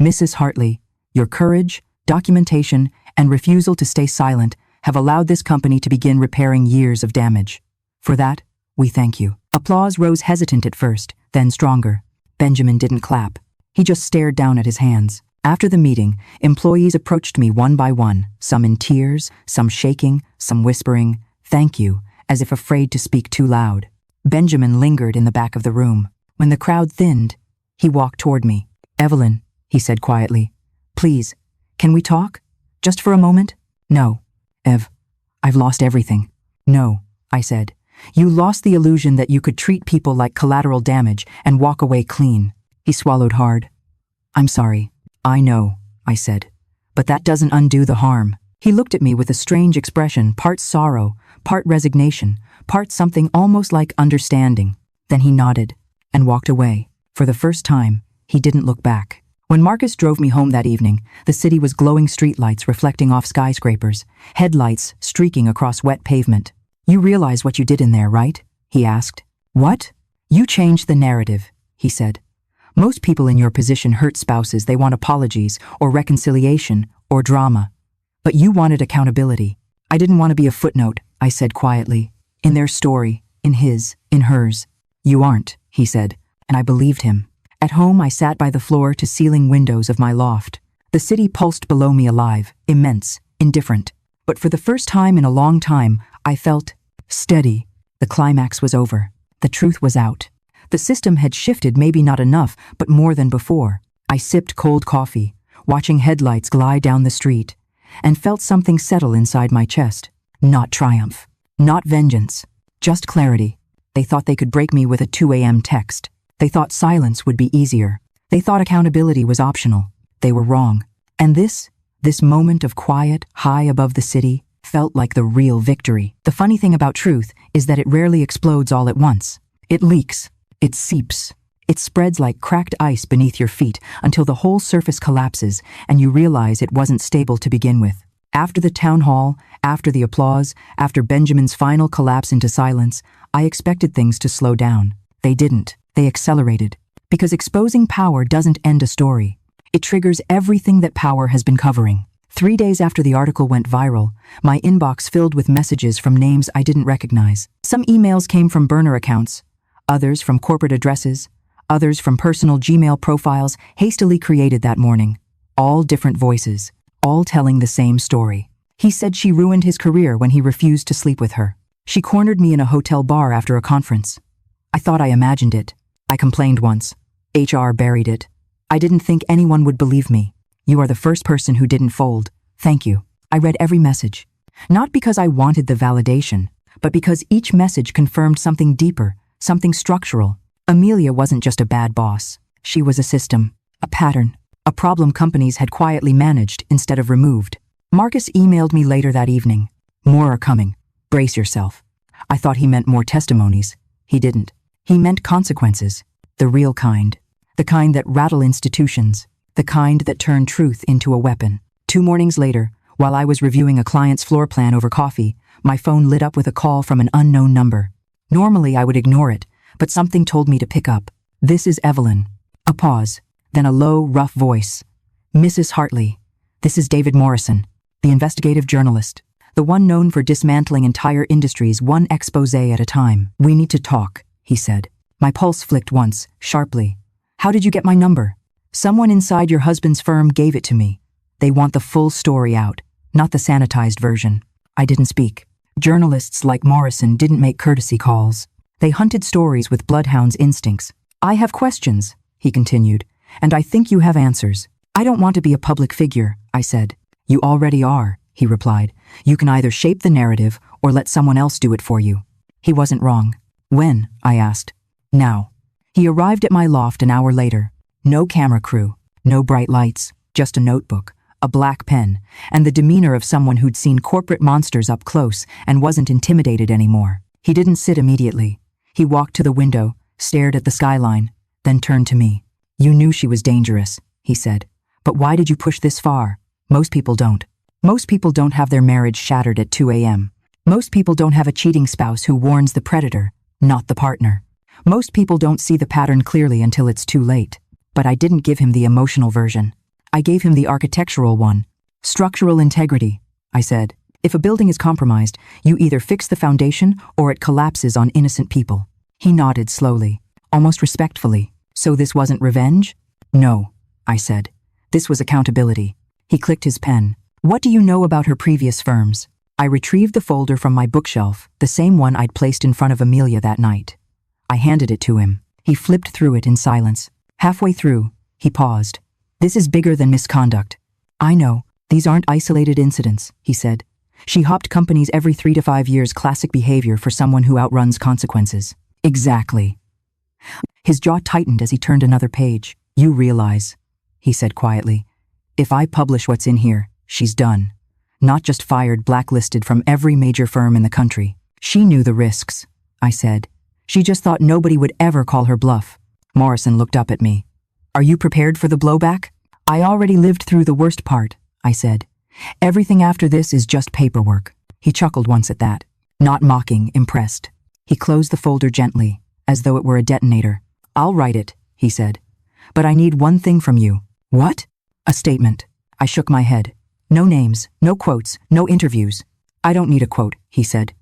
"Mrs. Hartley, your courage, documentation, and refusal to stay silent have allowed this company to begin repairing years of damage. For that, we thank you." Applause rose hesitant at first, then stronger. Benjamin didn't clap. He just stared down at his hands. After the meeting, employees approached me one by one, some in tears, some shaking, some whispering, "Thank you," as if afraid to speak too loud. Benjamin lingered in the back of the room. When the crowd thinned, he walked toward me. "Evelyn," he said quietly, "please, can we talk? Just for a moment?" "No, Ev, I've lost everything." "No," I said. "You lost the illusion that you could treat people like collateral damage and walk away clean." He swallowed hard. "I'm sorry." "I know," I said, "but that doesn't undo the harm." He looked at me with a strange expression, part sorrow, part resignation, part something almost like understanding. Then he nodded and walked away. For the first time, he didn't look back. When Marcus drove me home that evening, the city was glowing streetlights reflecting off skyscrapers, headlights streaking across wet pavement. "You realize what you did in there, right?" he asked. "What?" "You changed the narrative," he said. "Most people in your position hurt spouses. They want apologies, or reconciliation, or drama. But you wanted accountability." "I didn't want to be a footnote," I said quietly. "In their story, in his, in hers." "You aren't," he said, and I believed him. At home, I sat by the floor-to-ceiling windows of my loft. The city pulsed below me alive, immense, indifferent. But for the first time in a long time, I felt steady. The climax was over. The truth was out. The system had shifted, maybe not enough, but more than before. I sipped cold coffee, watching headlights glide down the street, and felt something settle inside my chest. Not triumph, not vengeance, just clarity. They thought they could break me with a 2 a.m. text. They thought silence would be easier. They thought accountability was optional. They were wrong. And this moment of quiet, high above the city, felt like the real victory. The funny thing about truth is that it rarely explodes all at once. It leaks. It seeps. It spreads like cracked ice beneath your feet until the whole surface collapses and you realize it wasn't stable to begin with. After the town hall, after the applause, after Benjamin's final collapse into silence, I expected things to slow down. They didn't. They accelerated. Because exposing power doesn't end a story. It triggers everything that power has been covering. 3 days after the article went viral, my inbox filled with messages from names I didn't recognize. Some emails came from burner accounts, others from corporate addresses, others from personal Gmail profiles hastily created that morning. All different voices, all telling the same story. He said she ruined his career when he refused to sleep with her. She cornered me in a hotel bar after a conference. I thought I imagined it. I complained once. HR buried it. I didn't think anyone would believe me. You are the first person who didn't fold. Thank you. I read every message. Not because I wanted the validation, but because each message confirmed something deeper, something structural. Amelia wasn't just a bad boss. She was a system, a pattern, a problem companies had quietly managed instead of removed. Marcus emailed me later that evening. More are coming. Brace yourself. I thought he meant more testimonies. He didn't. He meant consequences. The real kind. The kind that rattle institutions. The kind that turn truth into a weapon. 2 mornings later, while I was reviewing a client's floor plan over coffee, my phone lit up with a call from an unknown number. Normally I would ignore it, but something told me to pick up. This is Evelyn. A pause, then a low, rough voice. Mrs. Hartley, this is David Morrison, the investigative journalist, the one known for dismantling entire industries one expose at a time. We need to talk, he said. My pulse flicked once, sharply. How did you get my number? Someone inside your husband's firm gave it to me. They want the full story out, not the sanitized version. I didn't speak. Journalists like Morrison didn't make courtesy calls. They hunted stories with bloodhound's instincts. I have questions, he continued, and I think you have answers. I don't want to be a public figure, I said. You already are, he replied. You can either shape the narrative or let someone else do it for you. He wasn't wrong. When? I asked. Now. He arrived at my loft an hour later. No camera crew, no bright lights, just a notebook, a black pen, and the demeanor of someone who'd seen corporate monsters up close and wasn't intimidated anymore. He didn't sit immediately. He walked to the window, stared at the skyline, then turned to me. You knew she was dangerous, he said. But why did you push this far? Most people don't. Most people don't have their marriage shattered at 2 a.m. Most people don't have a cheating spouse who warns the predator, not the partner. Most people don't see the pattern clearly until it's too late. But I didn't give him the emotional version. I gave him the architectural one. Structural integrity, I said. If a building is compromised, you either fix the foundation or it collapses on innocent people. He nodded slowly, almost respectfully. So this wasn't revenge? No, I said. This was accountability. He clicked his pen. What do you know about her previous firms? I retrieved the folder from my bookshelf, the same one I'd placed in front of Amelia that night. I handed it to him. He flipped through it in silence. Halfway through, he paused. This is bigger than misconduct. I know, these aren't isolated incidents, he said. She hopped companies every 3 to 5 years, classic behavior for someone who outruns consequences. Exactly. His jaw tightened as he turned another page. You realize, he said quietly, if I publish what's in here, she's done. Not just fired, blacklisted from every major firm in the country. She knew the risks, I said. She just thought nobody would ever call her bluff. Morrison looked up at me. Are you prepared for the blowback? I already lived through the worst part, I said. Everything after this is just paperwork. He chuckled once at that. Not mocking, impressed. He closed the folder gently, as though it were a detonator. I'll write it, he said. But I need one thing from you. What? A statement. I shook my head. No names, no quotes, no interviews. I don't need a quote, he said.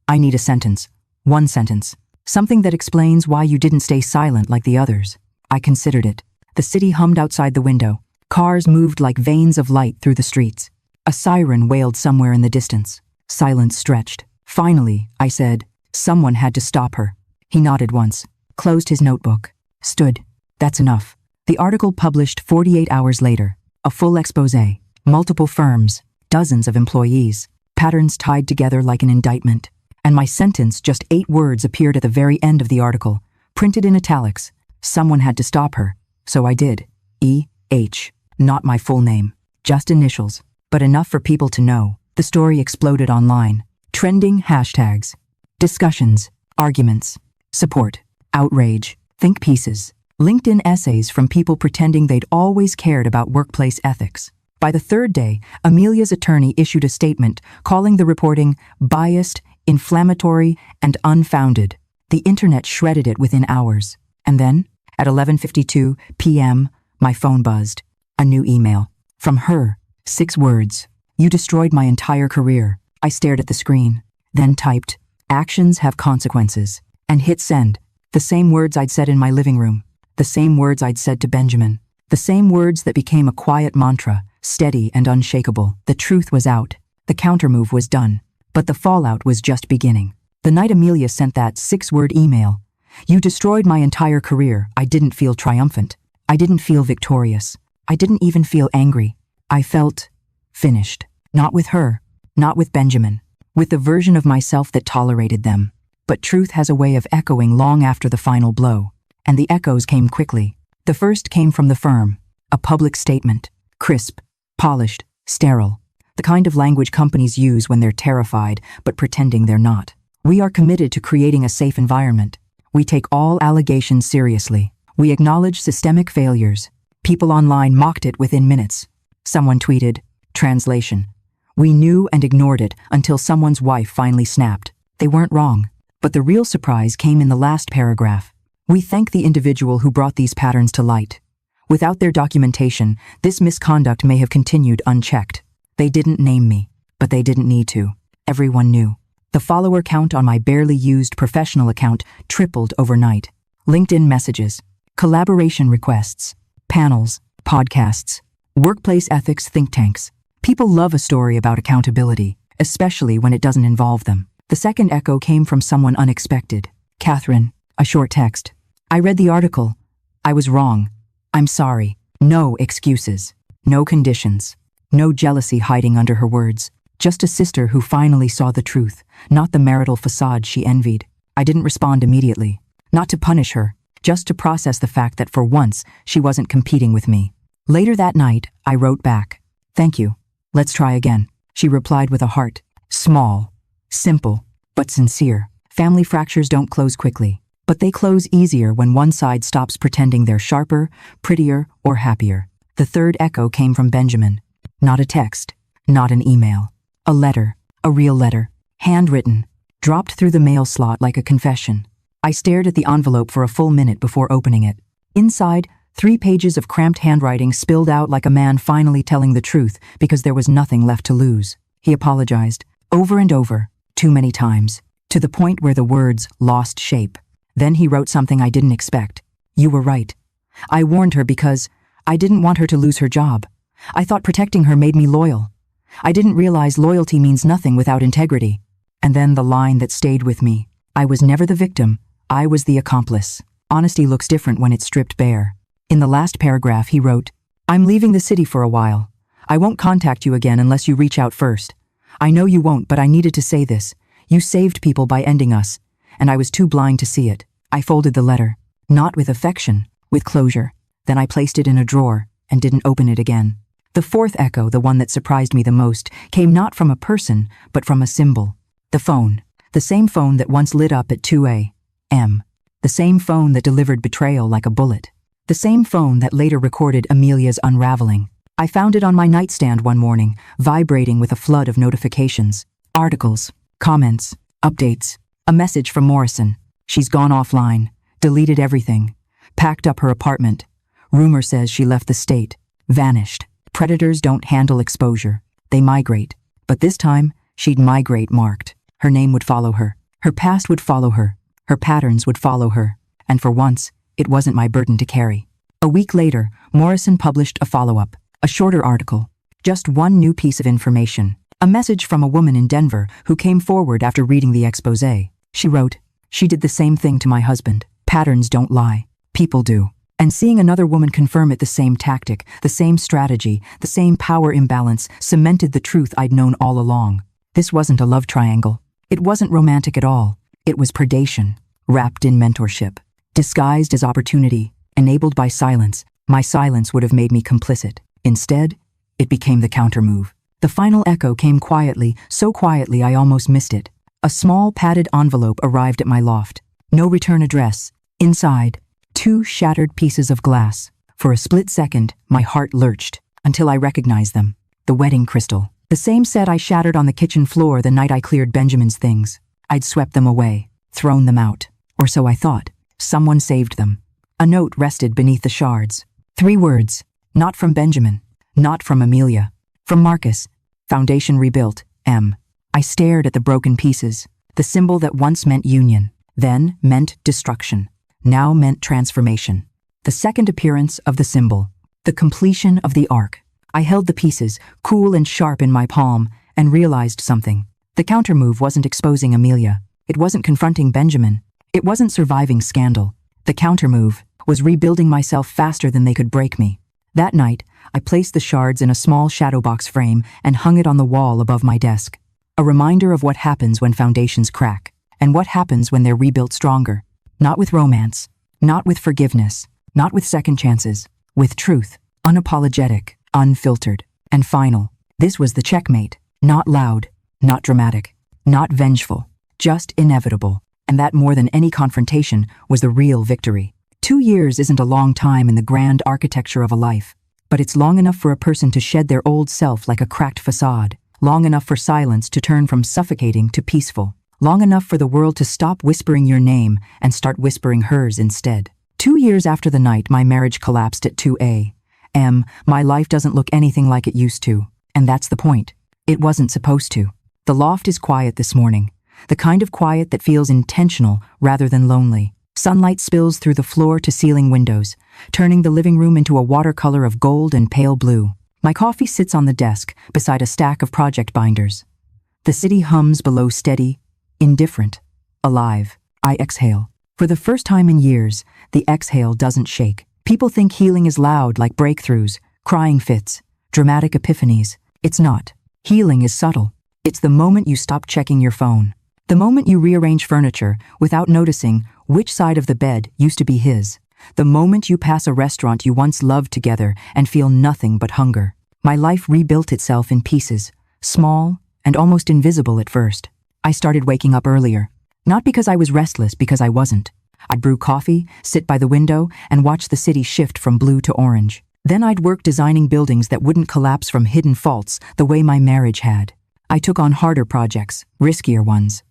I need a sentence. One sentence. Something that explains why you didn't stay silent like the others. I considered it. The city hummed outside the window. Cars moved like veins of light through the streets. A siren wailed somewhere in the distance. Silence stretched. Finally, I said, someone had to stop her. He nodded once, closed his notebook, stood. That's enough. The article published 48 hours later. A full exposé. Multiple firms. Dozens of employees. Patterns tied together like an indictment. And my sentence, just 8 words, appeared at the very end of the article, printed in italics. Someone had to stop her. So I did. E.H. Not my full name. Just initials. But enough for people to know. The story exploded online. Trending hashtags, discussions, arguments, support, outrage, think pieces, LinkedIn essays from people pretending they'd always cared about workplace ethics. By the third day, Amelia's attorney issued a statement calling the reporting biased, inflammatory, and unfounded. The internet shredded it within hours. And then, at 11:52 p.m., my phone buzzed. A new email. From her. 6 words. You destroyed my entire career. I stared at the screen, then typed, "Actions have consequences," and hit send. The same words I'd said in my living room. The same words I'd said to Benjamin. The same words that became a quiet mantra, steady and unshakable. The truth was out. The countermove was done. But the fallout was just beginning. The night Amelia sent that 6-word email, "You destroyed my entire career," I didn't feel triumphant. I didn't feel victorious. I didn't even feel angry. I felt finished. Not with her. Not with Benjamin. With the version of myself that tolerated them. But truth has a way of echoing long after the final blow. And the echoes came quickly. The first came from the firm. A public statement. Crisp. Polished. Sterile. The kind of language companies use when they're terrified, but pretending they're not. "We are committed to creating a safe environment. We take all allegations seriously. We acknowledge systemic failures." People online mocked it within minutes. Someone tweeted, translation, "We knew and ignored it until someone's wife finally snapped." They weren't wrong. But the real surprise came in the last paragraph. "We thank the individual who brought these patterns to light. Without their documentation, this misconduct may have continued unchecked. They didn't name me, but they didn't need to. Everyone knew." The follower count on my barely used professional account tripled overnight. LinkedIn messages, collaboration requests, panels, podcasts, workplace ethics think tanks. People love a story about accountability, especially when it doesn't involve them. The second echo came from someone unexpected. "Catherine," a short text. "I read the article. I was wrong. I'm sorry. No excuses. No conditions. No jealousy hiding under her words. Just a sister who finally saw the truth, not the marital facade she envied." I didn't respond immediately. Not to punish her, just to process the fact that for once she wasn't competing with me. Later that night, I wrote back, "Thank you. Let's try again." She replied with a heart. Small, simple, but sincere. Family fractures don't close quickly, but they close easier when one side stops pretending they're sharper, prettier, or happier. The third echo came from Benjamin. Not a text, not an email. A letter, a real letter, handwritten, dropped through the mail slot like a confession. I stared at the envelope for a full minute before opening it. Inside, 3 pages of cramped handwriting spilled out like a man finally telling the truth because there was nothing left to lose. He apologized, over and over, too many times, to the point where the words lost shape. Then he wrote something I didn't expect. "You were right. I warned her because I didn't want her to lose her job. I thought protecting her made me loyal. I didn't realize loyalty means nothing without integrity." And then the line that stayed with me. "I was never the victim. I was the accomplice." Honesty looks different when it's stripped bare. In the last paragraph, he wrote, "I'm leaving the city for a while. I won't contact you again unless you reach out first. I know you won't, but I needed to say this. You saved people by ending us, and I was too blind to see it." I folded the letter, not with affection, with closure. Then I placed it in a drawer and didn't open it again. The fourth echo, the one that surprised me the most, came not from a person, but from a symbol. The phone. The same phone that once lit up at 2 a.m. The same phone that delivered betrayal like a bullet. The same phone that later recorded Amelia's unraveling. I found it on my nightstand one morning, vibrating with a flood of notifications. Articles, comments, updates. A message from Morrison. She's gone offline, deleted everything, packed up her apartment. Rumor says she left the state, vanished. Predators don't handle exposure. They migrate. But this time, she'd migrate marked. Her name would follow her. Her past would follow her. Her patterns would follow her. And for once, it wasn't my burden to carry. A week later, Morrison published a follow-up, a shorter article. Just one new piece of information. A message from a woman in Denver who came forward after reading the exposé. She wrote, "She did the same thing to my husband. Patterns don't lie. People do." And seeing another woman confirm it, the same tactic, the same strategy, the same power imbalance, cemented the truth I'd known all along. This wasn't a love triangle. It wasn't romantic at all. It was predation, wrapped in mentorship, disguised as opportunity, enabled by silence. My silence would have made me complicit. Instead, it became the countermove. The final echo came quietly, so quietly I almost missed it. A small padded envelope arrived at my loft. No return address. Inside, 2 shattered pieces of glass. For a split second, my heart lurched, until I recognized them. The wedding crystal. The same set I shattered on the kitchen floor the night I cleared Benjamin's things. I'd swept them away, thrown them out. Or so I thought. Someone saved them. A note rested beneath the shards. 3 words. Not from Benjamin. Not from Amelia. From Marcus. Foundation rebuilt. M. I stared at the broken pieces. The symbol that once meant union, then meant destruction, now meant transformation. The second appearance of the symbol. The completion of the arc. I held the pieces, cool and sharp in my palm, and realized something. The countermove wasn't exposing Amelia. It wasn't confronting Benjamin. It wasn't surviving scandal. The countermove was rebuilding myself faster than they could break me. That night, I placed the shards in a small shadow box frame and hung it on the wall above my desk. A reminder of what happens when foundations crack, and what happens when they're rebuilt stronger. Not with romance, not with forgiveness, not with second chances, with truth, unapologetic, unfiltered, and final. This was the checkmate. Not loud, not dramatic, not vengeful, just inevitable. And that more than any confrontation was the real victory. 2 years isn't a long time in the grand architecture of a life, but it's long enough for a person to shed their old self like a cracked facade, long enough for silence to turn from suffocating to peaceful, long enough for the world to stop whispering your name and start whispering hers instead. 2 years after the night my marriage collapsed at 2 a.m., my life doesn't look anything like it used to, and that's the point. It wasn't supposed to. The loft is quiet this morning, the kind of quiet that feels intentional rather than lonely. Sunlight spills through the floor-to-ceiling windows, turning the living room into a watercolor of gold and pale blue. My coffee sits on the desk beside a stack of project binders. The city hums below, steady, indifferent, alive. I exhale. For the first time in years, the exhale doesn't shake. People think healing is loud, like breakthroughs, crying fits, dramatic epiphanies. It's not. Healing is subtle. It's the moment you stop checking your phone. The moment you rearrange furniture without noticing which side of the bed used to be his. The moment you pass a restaurant you once loved together and feel nothing but hunger. My life rebuilt itself in pieces, small and almost invisible at first. I started waking up earlier. Not because I was restless, because I wasn't. I'd brew coffee, sit by the window, and watch the city shift from blue to orange. Then I'd work designing buildings that wouldn't collapse from hidden faults the way my marriage had. I took on harder projects, riskier ones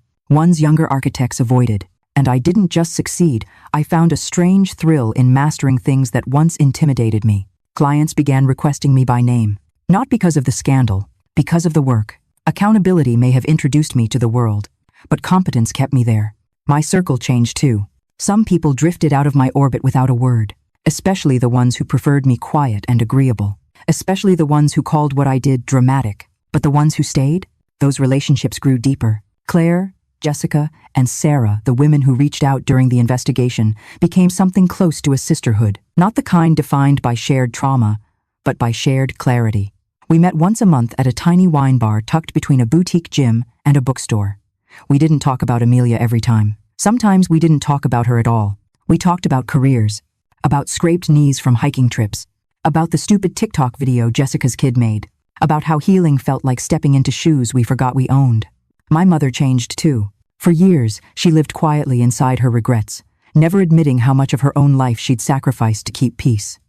younger architects avoided. And I didn't just succeed, I found a strange thrill in mastering things that once intimidated me. Clients began requesting me by name. Not because of the scandal, because of the work. Accountability may have introduced me to the world, but competence kept me there. My circle changed too. Some people drifted out of my orbit without a word, especially the ones who preferred me quiet and agreeable, especially the ones who called what I did dramatic. But the ones who stayed, those relationships grew deeper. Claire, Jessica, and Sarah, the women who reached out during the investigation, became something close to a sisterhood, not the kind defined by shared trauma, but by shared clarity. We met once a month at a tiny wine bar tucked between a boutique gym and a bookstore. We didn't talk about Amelia every time. Sometimes we didn't talk about her at all. We talked about careers, about scraped knees from hiking trips, about the stupid TikTok video Jessica's kid made, about how healing felt like stepping into shoes we forgot we owned. My mother changed too. For years, she lived quietly inside her regrets, never admitting how much of her own life she'd sacrificed to keep peace.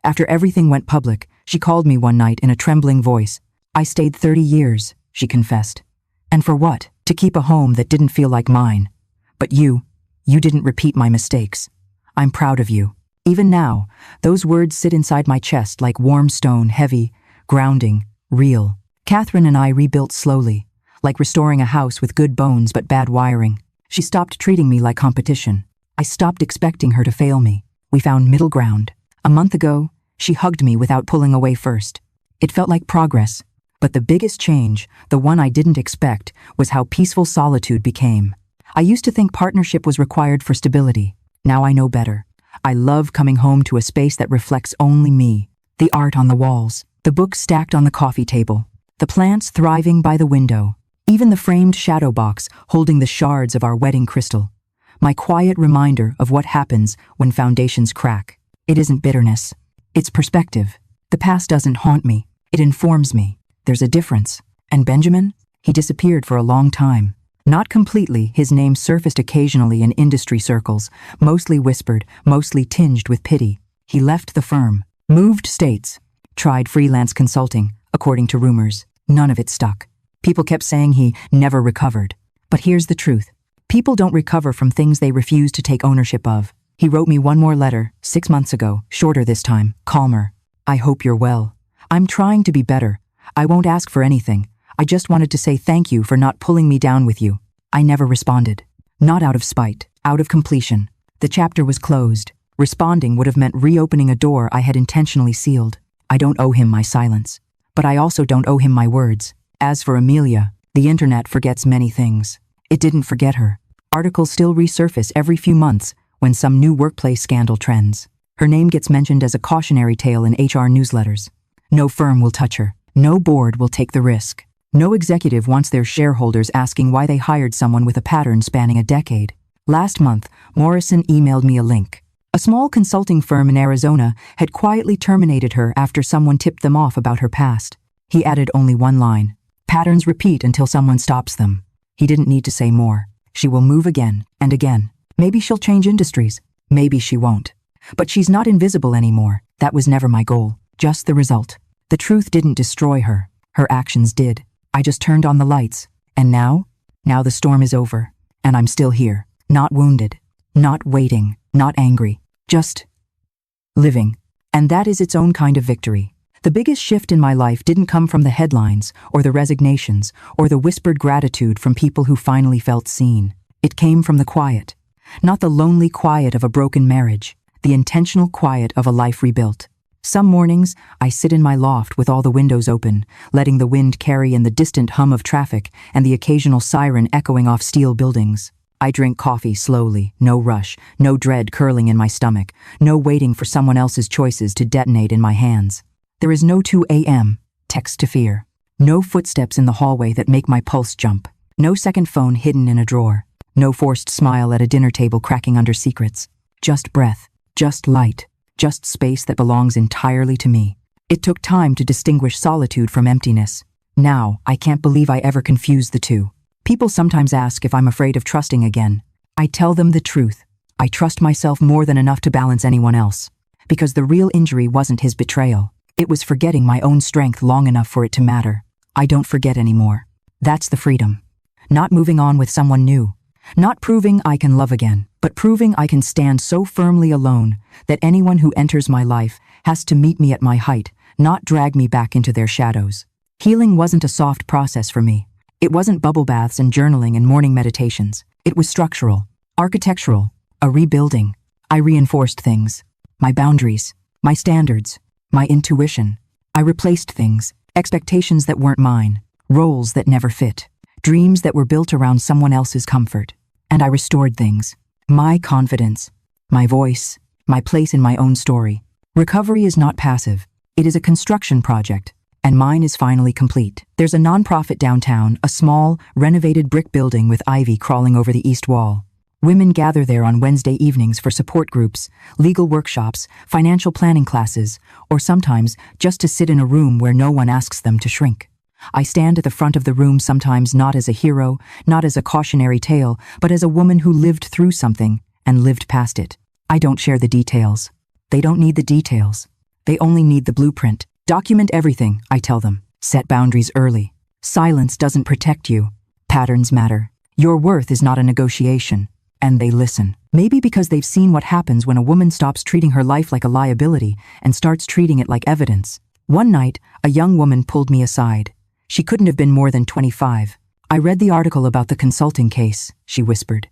After everything went public, she called me one night in a trembling voice. I stayed 30 years, she confessed. And for what? To keep a home that didn't feel like mine. But you didn't repeat my mistakes. I'm proud of you. Even now, those words sit inside my chest like warm stone, heavy, grounding, real. Catherine and I rebuilt slowly, like restoring a house with good bones but bad wiring. She stopped treating me like competition. I stopped expecting her to fail me. We found middle ground. A month ago, she hugged me without pulling away first. It felt like progress. But the biggest change, the one I didn't expect, was how peaceful solitude became. I used to think partnership was required for stability. Now I know better. I love coming home to a space that reflects only me. The art on the walls, the books stacked on the coffee table, the plants thriving by the window, even the framed shadow box holding the shards of our wedding crystal. My quiet reminder of what happens when foundations crack. It isn't bitterness. It's perspective. The past doesn't haunt me. It informs me. There's a difference. And Benjamin? He disappeared for a long time. Not completely, his name surfaced occasionally in industry circles, mostly whispered, mostly tinged with pity. He left the firm, moved states, tried freelance consulting, according to rumors. None of it stuck. People kept saying he never recovered. But here's the truth. People don't recover from things they refuse to take ownership of. He wrote me one more letter, 6 months ago, shorter this time, calmer. I hope you're well. I'm trying to be better. I won't ask for anything. I just wanted to say thank you for not pulling me down with you. I never responded. Not out of spite, out of completion. The chapter was closed. Responding would have meant reopening a door I had intentionally sealed. I don't owe him my silence. But I also don't owe him my words. As for Amelia, the internet forgets many things. It didn't forget her. Articles still resurface every few months when some new workplace scandal trends. Her name gets mentioned as a cautionary tale in HR newsletters. No firm will touch her. No board will take the risk. No executive wants their shareholders asking why they hired someone with a pattern spanning a decade. Last month, Morrison emailed me a link. A small consulting firm in Arizona had quietly terminated her after someone tipped them off about her past. He added only one line. Patterns repeat until someone stops them. He didn't need to say more. She will move again and again. Maybe she'll change industries. Maybe she won't. But she's not invisible anymore. That was never my goal. Just the result. The truth didn't destroy her. Her actions did. I just turned on the lights. And now? Now the storm is over. And I'm still here. Not wounded. Not waiting. Not angry. Just living. And that is its own kind of victory. The biggest shift in my life didn't come from the headlines, or the resignations, or the whispered gratitude from people who finally felt seen. It came from the quiet. Not the lonely quiet of a broken marriage. The intentional quiet of a life rebuilt. Some mornings, I sit in my loft with all the windows open, letting the wind carry in the distant hum of traffic and the occasional siren echoing off steel buildings. I drink coffee slowly, no rush, no dread curling in my stomach, no waiting for someone else's choices to detonate in my hands. There is no 2 a.m. text to fear. No footsteps in the hallway that make my pulse jump. No second phone hidden in a drawer. No forced smile at a dinner table cracking under secrets. Just breath. Just light. Just space that belongs entirely to me. It took time to distinguish solitude from emptiness. Now, I can't believe I ever confused the two. People sometimes ask if I'm afraid of trusting again. I tell them the truth. I trust myself more than enough to balance anyone else. Because the real injury wasn't his betrayal. It was forgetting my own strength long enough for it to matter. I don't forget anymore. That's the freedom. Not moving on with someone new. Not proving I can love again, but proving I can stand so firmly alone that anyone who enters my life has to meet me at my height, not drag me back into their shadows. Healing wasn't a soft process for me. It wasn't bubble baths and journaling and morning meditations. It was structural, architectural, a rebuilding. I reinforced things. My boundaries, my standards, my intuition. I replaced things, expectations that weren't mine, roles that never fit, dreams that were built around someone else's comfort. And I restored things. My confidence, my voice, my place in my own story. Recovery is not passive. It is a construction project, and mine is finally complete. There's a nonprofit downtown, a small, renovated brick building with ivy crawling over the east wall. Women gather there on Wednesday evenings for support groups, legal workshops, financial planning classes, or sometimes just to sit in a room where no one asks them to shrink. I stand at the front of the room sometimes not as a hero, not as a cautionary tale, but as a woman who lived through something and lived past it. I don't share the details. They don't need the details. They only need the blueprint. Document everything, I tell them. Set boundaries early. Silence doesn't protect you. Patterns matter. Your worth is not a negotiation. And they listen. Maybe because they've seen what happens when a woman stops treating her life like a liability and starts treating it like evidence. One night, a young woman pulled me aside. She couldn't have been more than 25. I read the article about the consulting case, she whispered.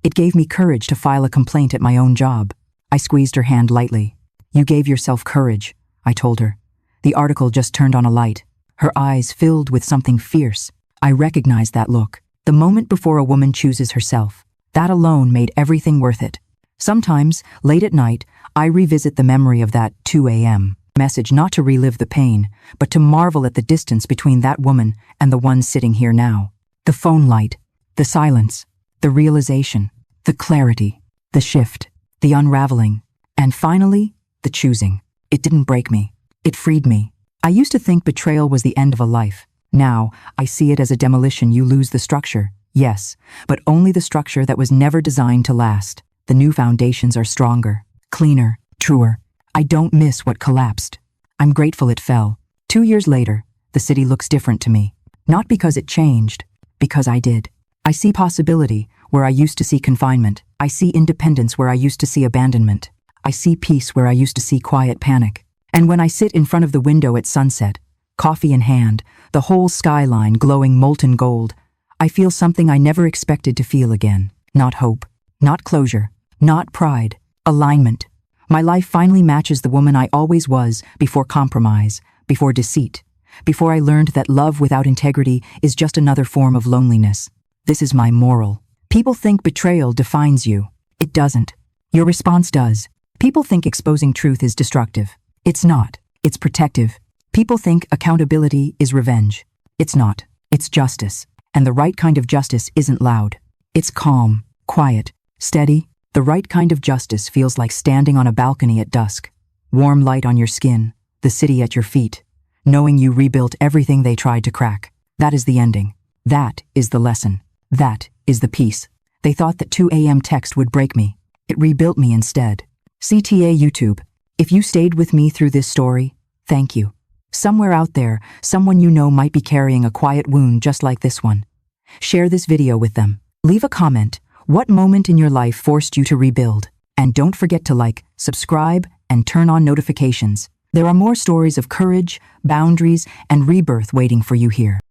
It gave me courage to file a complaint at my own job. I squeezed her hand lightly. You gave yourself courage, I told her. The article just turned on a light. Her eyes filled with something fierce. I recognized that look. The moment before a woman chooses herself. That alone made everything worth it. Sometimes, late at night, I revisit the memory of that 2 a.m. message not to relive the pain, but to marvel at the distance between that woman and the one sitting here now. The phone light, the silence, the realization, the clarity, the shift, the unraveling, and finally, the choosing. It didn't break me. It freed me. I used to think betrayal was the end of a life. Now, I see it as a demolition. You lose the structure, yes, but only the structure that was never designed to last. The new foundations are stronger, cleaner, truer. I don't miss what collapsed. I'm grateful it fell. 2 years later, the city looks different to me. Not because it changed, because I did. I see possibility where I used to see confinement. I see independence where I used to see abandonment. I see peace where I used to see quiet panic. And when I sit in front of the window at sunset, coffee in hand, the whole skyline glowing molten gold, I feel something I never expected to feel again. Not hope, not closure, not pride, alignment. My life finally matches the woman I always was before compromise, before deceit, before I learned that love without integrity is just another form of loneliness. This is my moral. People think betrayal defines you. It doesn't. Your response does. People think exposing truth is destructive. It's not. It's protective. People think accountability is revenge. It's not. It's justice. And the right kind of justice isn't loud. It's calm, quiet, steady. The right kind of justice feels like standing on a balcony at dusk. Warm light on your skin, the city at your feet, knowing you rebuilt everything they tried to crack. That is the ending. That is the lesson. That is the peace. They thought that 2 a.m. text would break me. It rebuilt me instead. CTA YouTube. If you stayed with me through this story, thank you. Somewhere out there, someone you know might be carrying a quiet wound just like this one. Share this video with them. Leave a comment. What moment in your life forced you to rebuild? And don't forget to like, subscribe, and turn on notifications. There are more stories of courage, boundaries, and rebirth waiting for you here.